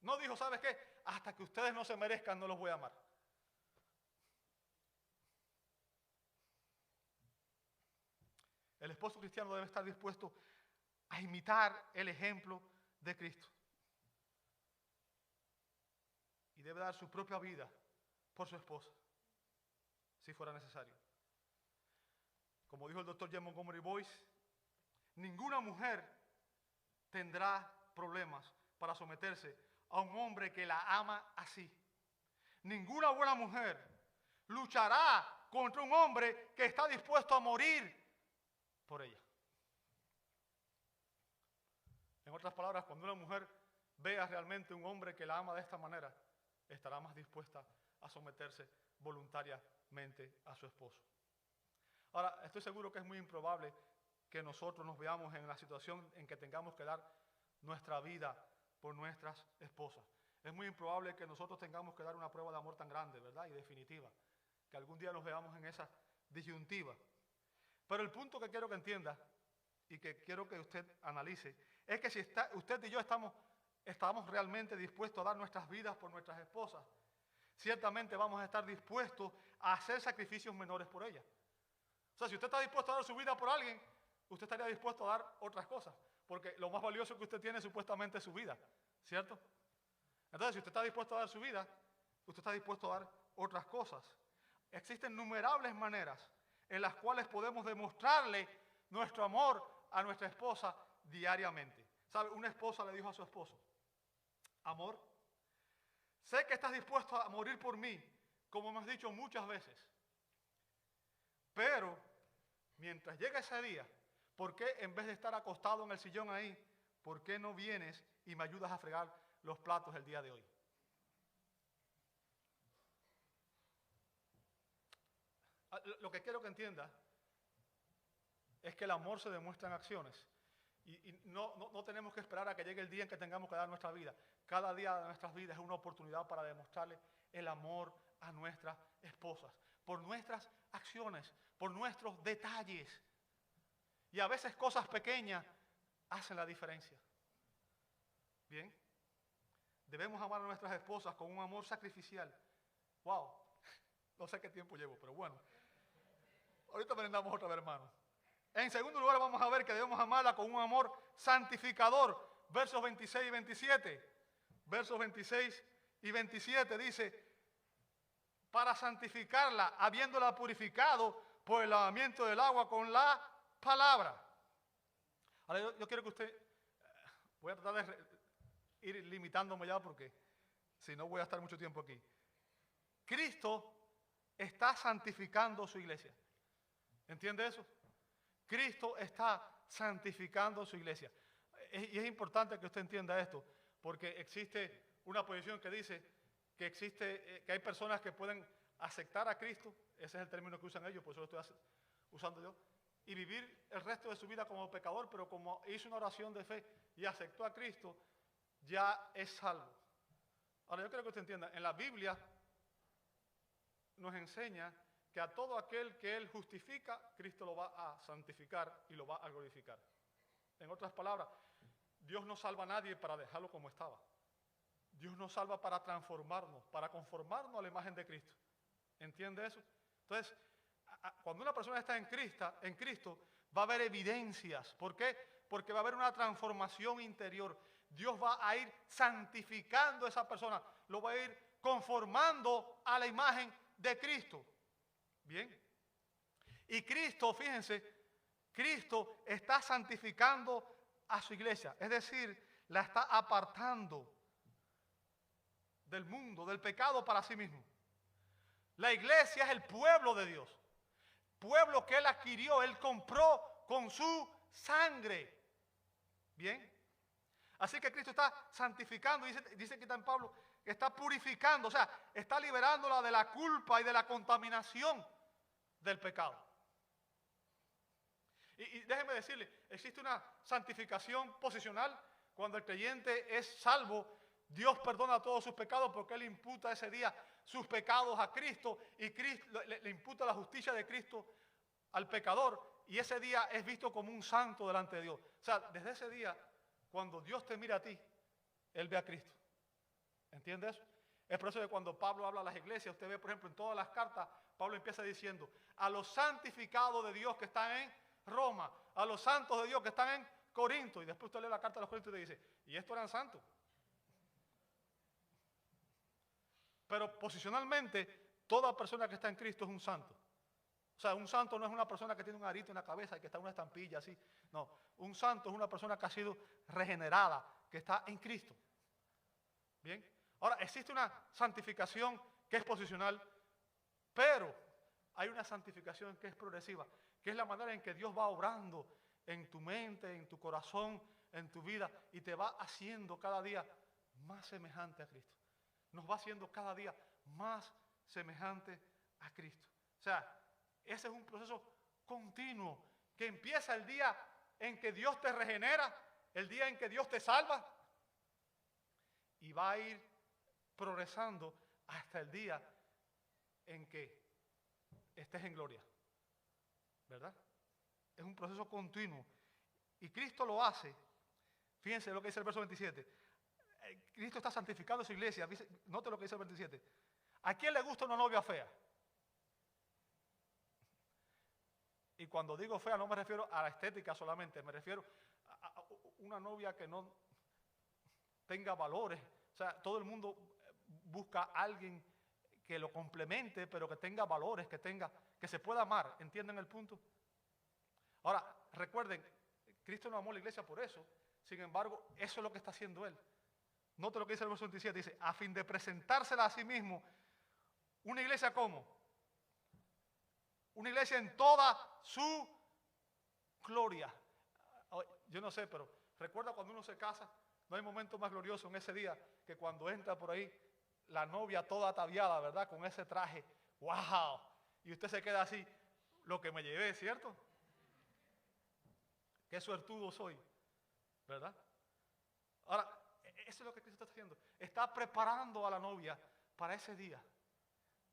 No dijo, ¿sabes qué? Hasta que ustedes no se merezcan, no los voy a amar. El esposo cristiano debe estar dispuesto a imitar el ejemplo de Cristo. Y debe dar su propia vida por su esposa, si fuera necesario. Como dijo el doctor J. Montgomery Boyce, ninguna mujer tendrá problemas para someterse a un hombre que la ama así. Ninguna buena mujer luchará contra un hombre que está dispuesto a morir por ella. En otras palabras, cuando una mujer vea realmente un hombre que la ama de esta manera, estará más dispuesta a someterse voluntariamente a su esposo. Ahora, estoy seguro que es muy improbable que nosotros nos veamos en la situación en que tengamos que dar nuestra vida por nuestras esposas. Es muy improbable que nosotros tengamos que dar una prueba de amor tan grande, ¿verdad? Y definitiva. Que algún día nos veamos en esa disyuntiva. Pero el punto que quiero que entienda y que quiero que usted analice es que si usted y yo estamos realmente dispuestos a dar nuestras vidas por nuestras esposas, ciertamente vamos a estar dispuestos a hacer sacrificios menores por ellas. O sea, si usted está dispuesto a dar su vida por alguien, usted estaría dispuesto a dar otras cosas, porque lo más valioso que usted tiene supuestamente es su vida, ¿cierto? Entonces, si usted está dispuesto a dar su vida, usted está dispuesto a dar otras cosas. Existen innumerables maneras en las cuales podemos demostrarle nuestro amor a nuestra esposa diariamente. ¿Sabe? Una esposa le dijo a su esposo, amor, sé que estás dispuesto a morir por mí, como me has dicho muchas veces, pero mientras llegue ese día, ¿por qué en vez de estar acostado en el sillón ahí, por qué no vienes y me ayudas a fregar los platos el día de hoy? Lo que quiero que entienda es que el amor se demuestra en acciones. Y no tenemos que esperar a que llegue el día en que tengamos que dar nuestra vida. Cada día de nuestras vidas es una oportunidad para demostrarle el amor a nuestras esposas. Por nuestras acciones, por nuestros detalles. Y a veces cosas pequeñas hacen la diferencia. Bien. Debemos amar a nuestras esposas con un amor sacrificial. Wow. No sé qué tiempo llevo, pero bueno. Ahorita merendamos otra vez, hermano. En segundo lugar, vamos a ver que debemos amarla con un amor santificador. Versos 26 y 27. Versos 26 y 27 dice, para santificarla, habiéndola purificado por el lavamiento del agua con la palabra. Ahora yo quiero que usted, voy a tratar de ir limitándome ya porque Si no voy a estar mucho tiempo aquí. Cristo está santificando su iglesia. ¿Entiende eso? Cristo está santificando su iglesia. Y es importante que usted entienda esto, porque existe una posición que dice que hay personas que pueden aceptar a Cristo, ese es el término que usan ellos, por eso lo estoy usando yo, y vivir el resto de su vida como pecador, pero como hizo una oración de fe y aceptó a Cristo, ya es salvo. Ahora yo creo que usted entienda, en la Biblia nos enseña que a todo aquel que Él justifica, Cristo lo va a santificar y lo va a glorificar. En otras palabras, Dios no salva a nadie para dejarlo como estaba. Dios nos salva para transformarnos, para conformarnos a la imagen de Cristo. ¿Entiende eso? Entonces, cuando una persona está en Cristo, va a haber evidencias. ¿Por qué? Porque va a haber una transformación interior. Dios va a ir santificando a esa persona, lo va a ir conformando a la imagen de Cristo. Bien. Y Cristo, fíjense, Cristo está santificando a su iglesia, es decir, la está apartando del mundo, del pecado para sí mismo. La iglesia es el pueblo de Dios, pueblo que Él adquirió, Él compró con su sangre. Bien. Así que Cristo está santificando, dice que está en Pablo, que está purificando, o sea, está liberándola de la culpa y de la contaminación del pecado. Y déjeme decirle, existe una santificación posicional. Cuando el creyente es salvo, Dios perdona todos sus pecados porque Él imputa ese día sus pecados a Cristo y Cristo le imputa la justicia de Cristo al pecador y ese día es visto como un santo delante de Dios. O sea, desde ese día, cuando Dios te mira a ti, Él ve a Cristo. ¿Entiendes eso? Es por eso que cuando Pablo habla a las iglesias, usted ve, por ejemplo, en todas las cartas, Pablo empieza diciendo, a los santificados de Dios que están en Roma, a los santos de Dios que están en Corinto, y después usted lee la carta a los Corintios y dice, ¿y estos eran santos? Pero posicionalmente, toda persona que está en Cristo es un santo. O sea, un santo no es una persona que tiene un arito en la cabeza y que está en una estampilla así. No, un santo es una persona que ha sido regenerada, que está en Cristo. Bien. Ahora, existe una santificación que es posicional, pero hay una santificación que es progresiva, que es la manera en que Dios va obrando en tu mente, en tu corazón, en tu vida, y te va haciendo cada día más semejante a Cristo. Nos va haciendo cada día más semejante a Cristo. O sea, ese es un proceso continuo que empieza el día en que Dios te regenera, el día en que Dios te salva, y va a ir progresando hasta el día en que estés en gloria. ¿Verdad? Es un proceso continuo. Y Cristo lo hace. Fíjense lo que dice el verso 27. Cristo está santificando su iglesia. Note lo que dice el 27. ¿A quién le gusta una novia fea? Y cuando digo fea no me refiero a la estética solamente. Me refiero a una novia que no tenga valores. O sea, todo el mundo busca a alguien que lo complemente, pero que tenga valores, que se pueda amar. ¿Entienden el punto? Ahora, recuerden, Cristo no amó a la iglesia por eso. Sin embargo, eso es lo que está haciendo Él. Note lo que dice el verso 27. Dice, a fin de presentársela a sí mismo, una iglesia ¿cómo? Una iglesia en toda su gloria. Yo no sé, pero recuerda cuando uno se casa, no hay momento más glorioso en ese día que cuando entra por ahí la novia toda ataviada, ¿verdad? Con ese traje. ¡Wow! Y usted se queda así, lo que me llevé, ¿cierto? Qué suertudo soy, ¿verdad? Ahora, eso es lo que Cristo está haciendo. Está preparando a la novia para ese día,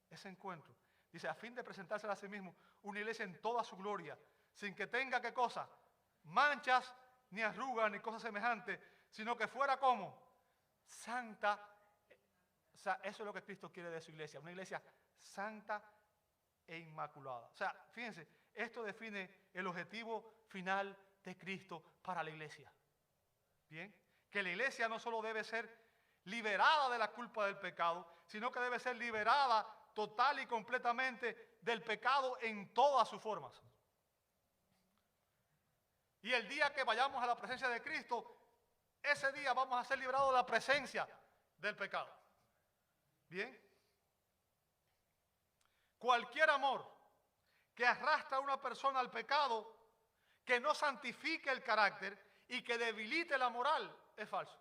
ese encuentro. Dice, a fin de presentársela a sí mismo, una iglesia en toda su gloria, sin que tenga, ¿qué cosa? Manchas, ni arrugas, ni cosas semejantes, sino que fuera como santa. O sea, eso es lo que Cristo quiere de su iglesia, una iglesia santa e inmaculada. O sea, fíjense, esto define el objetivo final de Cristo para la iglesia. Bien, que la iglesia no solo debe ser liberada de la culpa del pecado, sino que debe ser liberada total y completamente del pecado en todas sus formas. Y el día que vayamos a la presencia de Cristo, ese día vamos a ser liberados de la presencia del pecado. Bien. Cualquier amor que arrastra a una persona al pecado, que no santifique el carácter y que debilite la moral, es falso.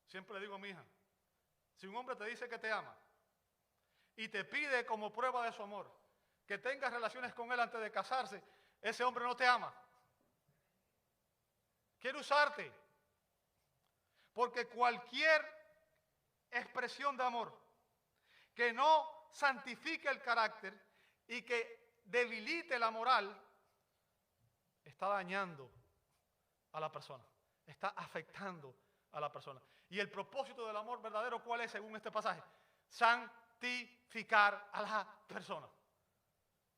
Siempre le digo a mi hija, si un hombre te dice que te ama y te pide como prueba de su amor que tengas relaciones con él antes de casarse, ese hombre no te ama. Quiere usarte. Porque cualquier expresión de amor que no santifique el carácter y que debilite la moral, está dañando a la persona, está afectando a la persona. Y el propósito del amor verdadero, ¿cuál es según este pasaje? Santificar a la persona.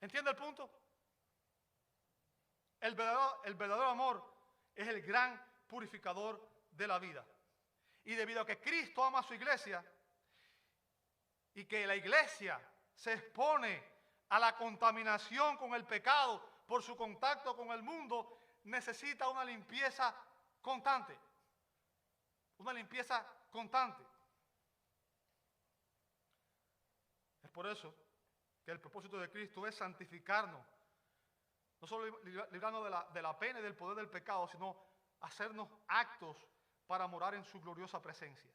¿Entiende el punto? El verdadero amor es el gran purificador de la vida. Y debido a que Cristo ama a su iglesia y que la iglesia se expone a la contaminación con el pecado por su contacto con el mundo, necesita una limpieza constante. Una limpieza constante. Es por eso que el propósito de Cristo es santificarnos. No solo librarnos de la pena y del poder del pecado, sino hacernos actos para morar en su gloriosa presencia.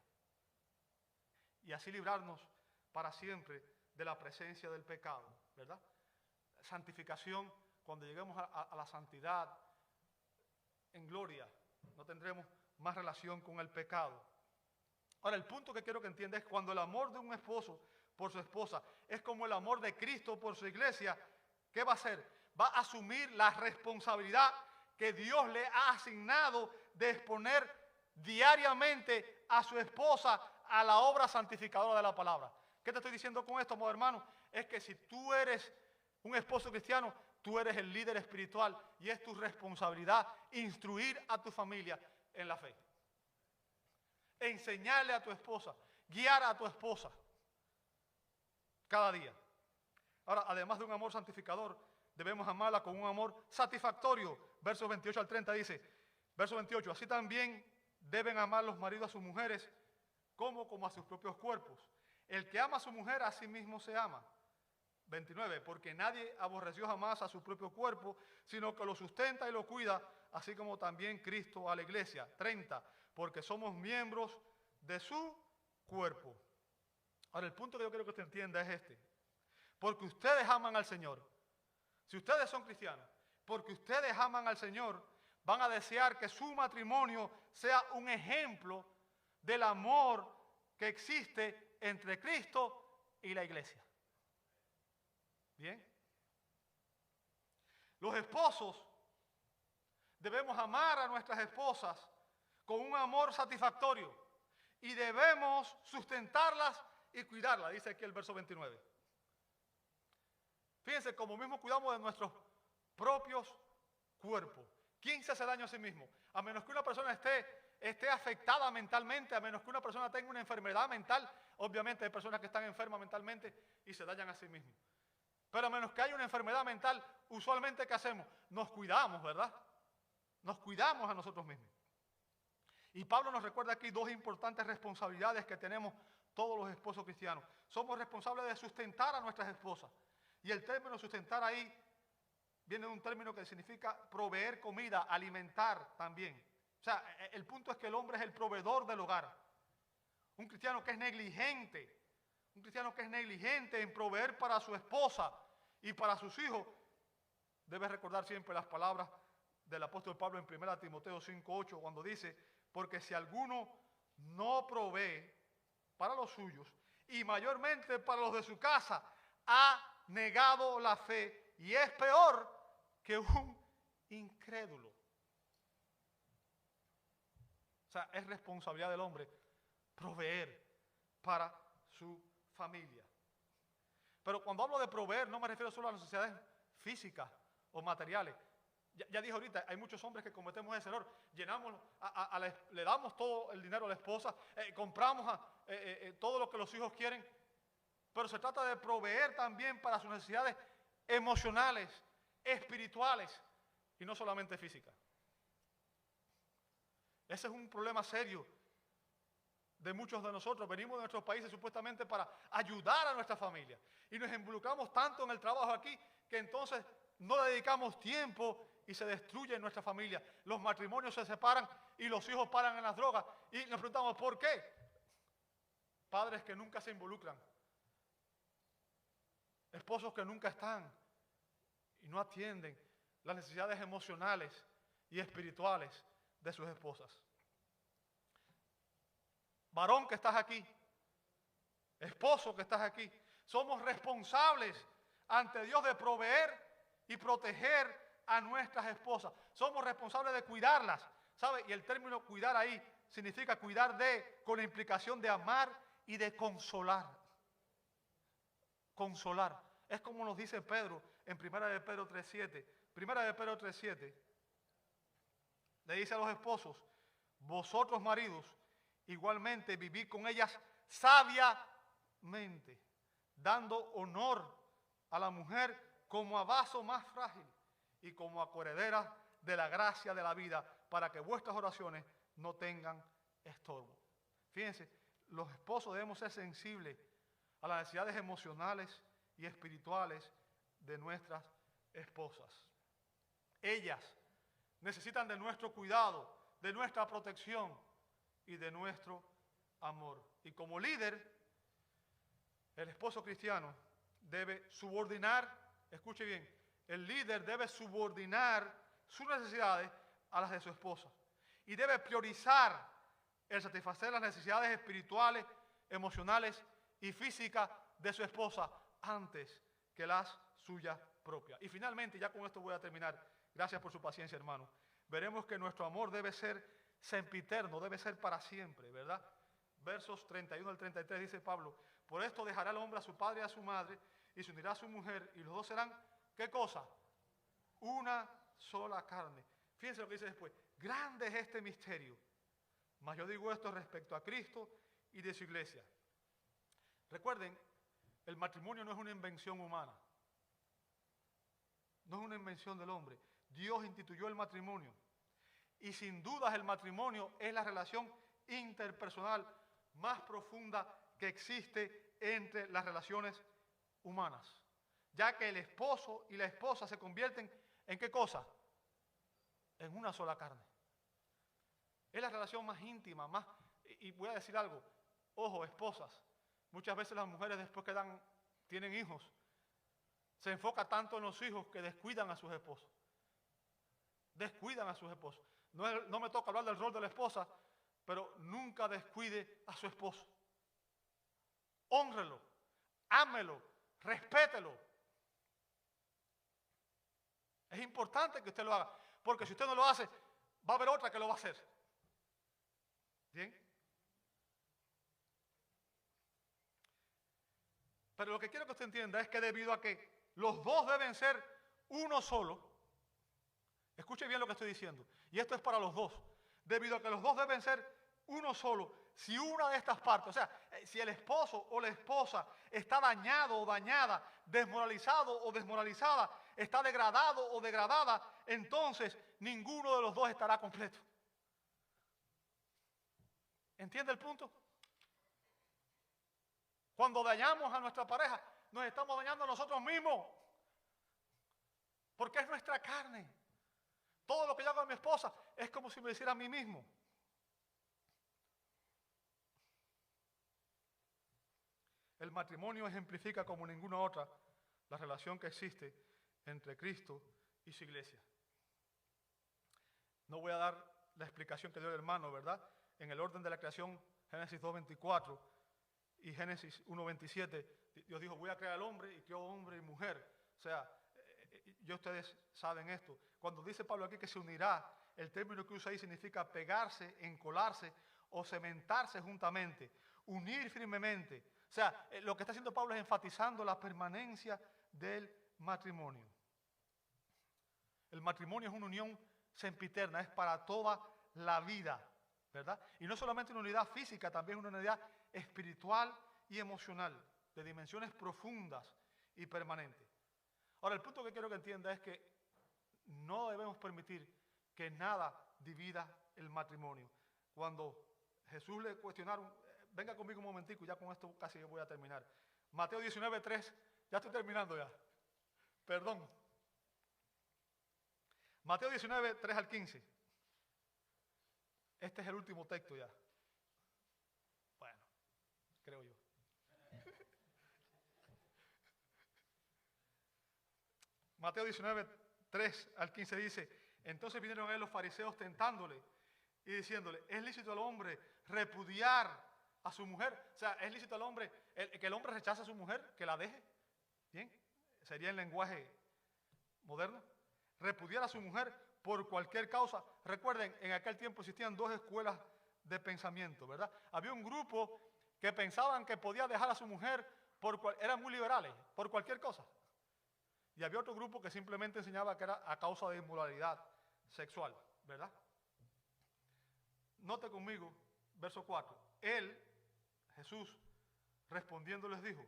Y así librarnos para siempre de la presencia del pecado, ¿verdad? Santificación, cuando lleguemos a la santidad en gloria, no tendremos más relación con el pecado. Ahora, el punto que quiero que entiendas es cuando el amor de un esposo por su esposa es como el amor de Cristo por su iglesia, ¿qué va a hacer? Va a asumir la responsabilidad que Dios le ha asignado de exponer diariamente a su esposa a la obra santificadora de la palabra. ¿Qué te estoy diciendo con esto, amado hermano? Es que si tú eres un esposo cristiano, tú eres el líder espiritual y es tu responsabilidad instruir a tu familia en la fe. Enseñarle a tu esposa, guiar a tu esposa cada día. Ahora, además de un amor santificador, debemos amarla con un amor satisfactorio. Versos 28 al 30 dice, verso 28, así también deben amar los maridos a sus mujeres como a sus propios cuerpos. El que ama a su mujer a sí mismo se ama. 29, porque nadie aborreció jamás a su propio cuerpo, sino que lo sustenta y lo cuida, así como también Cristo a la iglesia. 30, porque somos miembros de su cuerpo. Ahora, el punto que yo quiero que usted entienda es este. Porque ustedes aman al Señor. Si ustedes son cristianos, porque ustedes aman al Señor, van a desear que su matrimonio sea un ejemplo del amor que existe entre Cristo y la iglesia. ¿Bien? Los esposos debemos amar a nuestras esposas con un amor satisfactorio y debemos sustentarlas y cuidarlas, dice aquí el verso 29. Fíjense, como mismo cuidamos de nuestros propios cuerpos. ¿Quién se hace daño a sí mismo? A menos que una persona esté afectada mentalmente, a menos que una persona tenga una enfermedad mental. Obviamente hay personas que están enfermas mentalmente y se dañan a sí mismos. Pero a menos que haya una enfermedad mental, usualmente ¿qué hacemos? Nos cuidamos, ¿verdad? Nos cuidamos a nosotros mismos. Y Pablo nos recuerda aquí dos importantes responsabilidades que tenemos todos los esposos cristianos. Somos responsables de sustentar a nuestras esposas. Y el término sustentar ahí viene de un término que significa proveer comida, alimentar también. O sea, el punto es que el hombre es el proveedor del hogar. Un cristiano que es negligente en proveer para su esposa y para sus hijos, debe recordar siempre las palabras del apóstol Pablo en 1 Timoteo 5:8, cuando dice, porque si alguno no provee para los suyos y mayormente para los de su casa, ha negado la fe y es peor que un incrédulo. O sea, es responsabilidad del hombre proveer para su familia. Pero cuando hablo de proveer, no me refiero solo a las necesidades físicas o materiales. Ya dije ahorita, hay muchos hombres que cometemos ese error. Le damos todo el dinero a la esposa, compramos todo lo que los hijos quieren, pero se trata de proveer también para sus necesidades emocionales, espirituales y no solamente físicas. Ese es un problema serio de muchos de nosotros. Venimos de nuestros países supuestamente para ayudar a nuestra familia. Y nos involucramos tanto en el trabajo aquí que entonces no dedicamos tiempo y se destruye nuestra familia. Los matrimonios se separan y los hijos paran en las drogas. Y nos preguntamos, ¿por qué? Padres que nunca se involucran. Esposos que nunca están y no atienden las necesidades emocionales y espirituales de sus esposas. Varón que estás aquí, esposo que estás aquí, somos responsables ante Dios de proveer y proteger a nuestras esposas. Somos responsables de cuidarlas, ¿sabe? Y el término cuidar ahí significa cuidar de, con la implicación de amar y de consolar. Consolar. Es como nos dice Pedro en 1 de Pedro 3:7. 1 de Pedro 3:7 le dice a los esposos, vosotros maridos, igualmente vivid con ellas sabiamente, dando honor a la mujer como a vaso más frágil y como a coheredera de la gracia de la vida, para que vuestras oraciones no tengan estorbo. Fíjense, los esposos debemos ser sensibles a las necesidades emocionales y espirituales de nuestras esposas. Ellas necesitan de nuestro cuidado, de nuestra protección y de nuestro amor. Y como líder, el esposo cristiano debe subordinar, escuche bien, el líder debe subordinar sus necesidades a las de su esposa. Y debe priorizar el satisfacer las necesidades espirituales, emocionales y físicas de su esposa antes que las suyas propias. Y finalmente, ya con esto voy a terminar. Gracias por su paciencia, hermano. Veremos que nuestro amor debe ser sempiterno, debe ser para siempre, ¿verdad? Versos 31 al 33 dice Pablo, por esto dejará el hombre a su padre y a su madre y se unirá a su mujer y los dos serán, ¿qué cosa? Una sola carne. Fíjense lo que dice después, grande es este misterio, mas yo digo esto respecto a Cristo y de su iglesia. Recuerden, el matrimonio no es una invención humana, no es una invención del hombre. Dios instituyó el matrimonio y sin dudas el matrimonio es la relación interpersonal más profunda que existe entre las relaciones humanas, ya que el esposo y la esposa se convierten ¿en qué cosa? En una sola carne. Es la relación más íntima, más, y voy a decir algo, ojo, esposas, muchas veces las mujeres después que tienen hijos, se enfoca tanto en los hijos que descuidan a sus esposos. Descuidan a sus esposos. No me toca hablar del rol de la esposa, pero nunca descuide a su esposo. Hónrelo, ámelo, respételo. Es importante que usted lo haga, porque si usted no lo hace, va a haber otra que lo va a hacer. ¿Bien? Pero lo que quiero que usted entienda es que debido a que los dos deben ser uno solo, escuche bien lo que estoy diciendo, y esto es para los dos, debido a que los dos deben ser uno solo, si una de estas partes, o sea, si el esposo o la esposa está dañado o dañada, desmoralizado o desmoralizada, está degradado o degradada, entonces ninguno de los dos estará completo. ¿Entiende el punto? Cuando dañamos a nuestra pareja, nos estamos dañando a nosotros mismos, porque es nuestra carne. Todo lo que yo hago a mi esposa es como si me lo hiciera a mí mismo. El matrimonio ejemplifica como ninguna otra la relación que existe entre Cristo y su iglesia. No voy a dar la explicación que dio el hermano, ¿verdad? En el orden de la creación, Génesis 2:24 y Génesis 1:27, Dios dijo, voy a crear al hombre y creó hombre y mujer. O sea, ya ustedes saben esto. Cuando dice Pablo aquí que se unirá, el término que usa ahí significa pegarse, encolarse o cementarse juntamente, unir firmemente. O sea, lo que está haciendo Pablo es enfatizando la permanencia del matrimonio. El matrimonio es una unión sempiterna, es para toda la vida, ¿verdad? Y no solamente una unidad física, también una unidad espiritual y emocional, de dimensiones profundas y permanentes. Ahora, el punto que quiero que entienda es que no debemos permitir que nada divida el matrimonio. Cuando Jesús le cuestionaron venga conmigo un momentico, ya con esto casi voy a terminar. Mateo 19:3, ya estoy terminando ya. Perdón. Mateo 19:3 al 15. Este es el último texto ya. Bueno, creo yo. Mateo 19:3 al 15 dice, entonces vinieron a él los fariseos tentándole y diciéndole, ¿es lícito al hombre repudiar a su mujer? O sea, ¿es lícito al hombre que el hombre rechace a su mujer, que la deje? ¿Bien? Sería en lenguaje moderno. Repudiar a su mujer por cualquier causa. Recuerden, en aquel tiempo existían dos escuelas de pensamiento, ¿verdad? Había un grupo que pensaban que podía dejar a su mujer, eran muy liberales, por cualquier cosa. Y había otro grupo que simplemente enseñaba que era a causa de inmoralidad sexual, ¿verdad? Note conmigo, verso 4. Él, Jesús, respondiendo les dijo,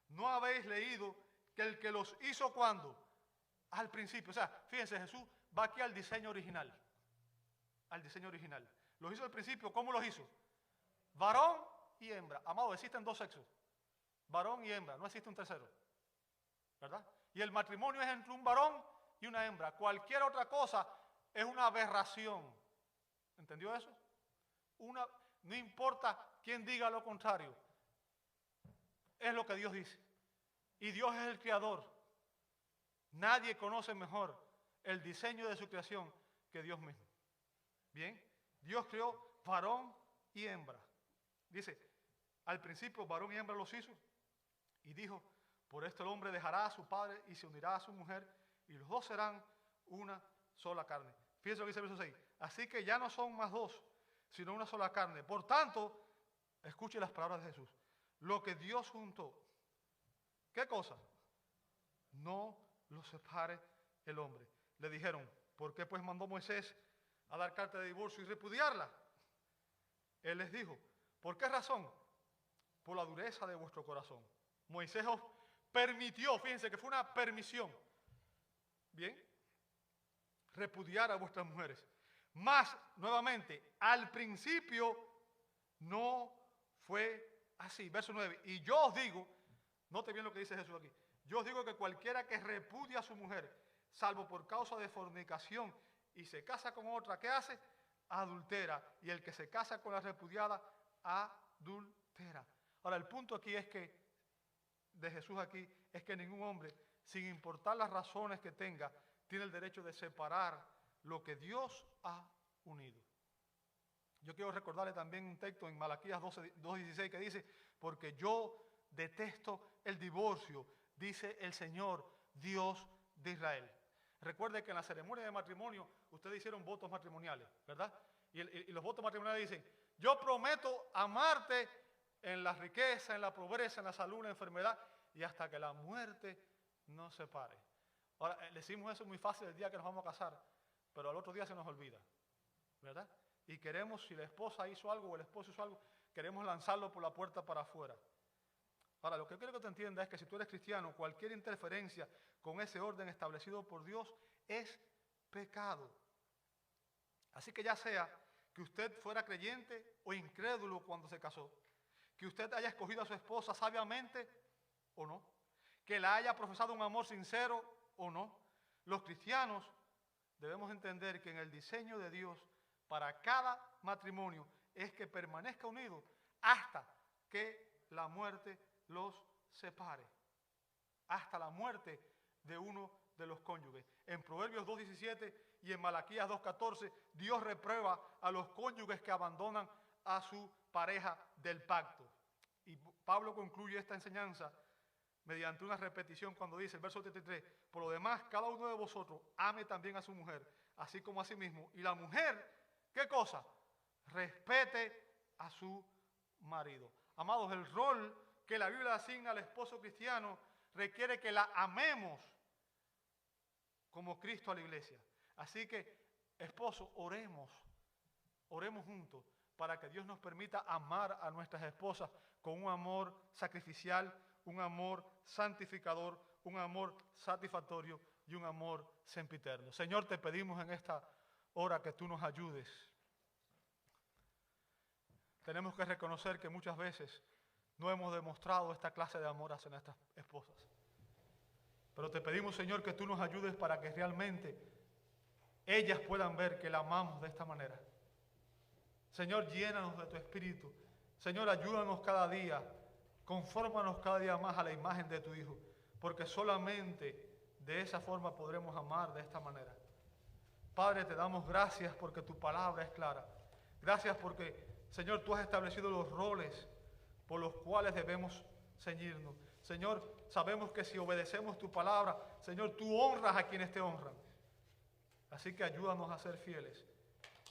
¿no habéis leído que el que los hizo cuando? Al principio. O sea, fíjense, Jesús va aquí al diseño original. Al diseño original. Los hizo al principio, ¿cómo los hizo? Varón y hembra. Amado, existen dos sexos. Varón y hembra, no existe un tercero. ¿Verdad? Y el matrimonio es entre un varón y una hembra. Cualquier otra cosa es una aberración. ¿Entendió eso? No importa quién diga lo contrario. Es lo que Dios dice. Y Dios es el creador. Nadie conoce mejor el diseño de su creación que Dios mismo. Bien, Dios creó varón y hembra. Dice, al principio varón y hembra los hizo. Y dijo, por esto el hombre dejará a su padre y se unirá a su mujer, y los dos serán una sola carne. Fíjense lo que dice el verso 6. Así que ya no son más dos, sino una sola carne. Por tanto, escuche las palabras de Jesús. Lo que Dios juntó, ¿qué cosa? No lo separe el hombre. Le dijeron, ¿por qué pues mandó Moisés a dar carta de divorcio y repudiarla? Él les dijo, ¿por qué razón? Por la dureza de vuestro corazón. Moisés os permitió, fíjense que fue una permisión, bien, repudiar a vuestras mujeres. Mas, nuevamente, al principio no fue así. Verso 9, y yo os digo, note bien lo que dice Jesús aquí, yo os digo que cualquiera que repudia a su mujer, salvo por causa de fornicación, y se casa con otra, ¿qué hace? Adultera. Y el que se casa con la repudiada, adultera. Ahora, el punto aquí es que, de Jesús aquí, es que ningún hombre, sin importar las razones que tenga, tiene el derecho de separar lo que Dios ha unido. Yo quiero recordarle también un texto en Malaquías 2:16 que dice, porque yo detesto el divorcio, dice el Señor, Dios de Israel. Recuerde que en la ceremonia de matrimonio ustedes hicieron votos matrimoniales, ¿verdad? Y los votos matrimoniales dicen, yo prometo amarte en la riqueza, en la pobreza, en la salud, en la enfermedad, y hasta que la muerte nos separe. Ahora, decimos eso muy fácil el día que nos vamos a casar, pero al otro día se nos olvida, ¿verdad? Y queremos, si la esposa hizo algo o el esposo hizo algo, queremos lanzarlo por la puerta para afuera. Ahora, lo que quiero que te entiendas es que si tú eres cristiano, cualquier interferencia con ese orden establecido por Dios es pecado. Así que ya sea que usted fuera creyente o incrédulo cuando se casó, que usted haya escogido a su esposa sabiamente o no, que la haya profesado un amor sincero o no, los cristianos debemos entender que en el diseño de Dios para cada matrimonio es que permanezca unido hasta que la muerte los separe, hasta la muerte de uno de los cónyuges. En Proverbios 2:17 y en Malaquías 2:14, Dios reprueba a los cónyuges que abandonan a su pareja del pacto. Y Pablo concluye esta enseñanza mediante una repetición cuando dice, el verso 33, por lo demás, cada uno de vosotros ame también a su mujer, así como a sí mismo. Y la mujer, ¿qué cosa? Respete a su marido. Amados, el rol que la Biblia asigna al esposo cristiano requiere que la amemos como Cristo a la iglesia. Así que, esposos, oremos juntos para que Dios nos permita amar a nuestras esposas con un amor sacrificial, un amor santificador, un amor satisfactorio y un amor sempiterno. Señor, te pedimos en esta hora que tú nos ayudes. tenemos que reconocer que muchas veces no hemos demostrado esta clase de amor hacia nuestras esposas. Pero te pedimos, Señor, que tú nos ayudes para que realmente ellas puedan ver que la amamos de esta manera. Señor, llénanos de tu Espíritu. Señor, ayúdanos cada día, confórmanos cada día más a la imagen de tu Hijo, porque solamente de esa forma podremos amar de esta manera. Padre, te damos gracias porque tu palabra es clara. Gracias porque, Señor, tú has establecido los roles por los cuales debemos ceñirnos. Señor, sabemos que si obedecemos tu palabra, Señor, tú honras a quienes te honran. Así que ayúdanos a ser fieles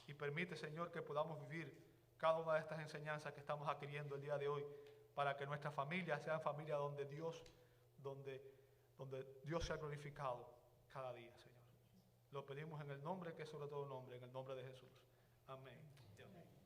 y permite, Señor, que podamos vivir cada una de estas enseñanzas que estamos adquiriendo el día de hoy, para que nuestra familia sea familia donde Dios sea glorificado cada día, Señor. Lo pedimos en el nombre que es sobre todo nombre, en el nombre de Jesús. Amén. Amén.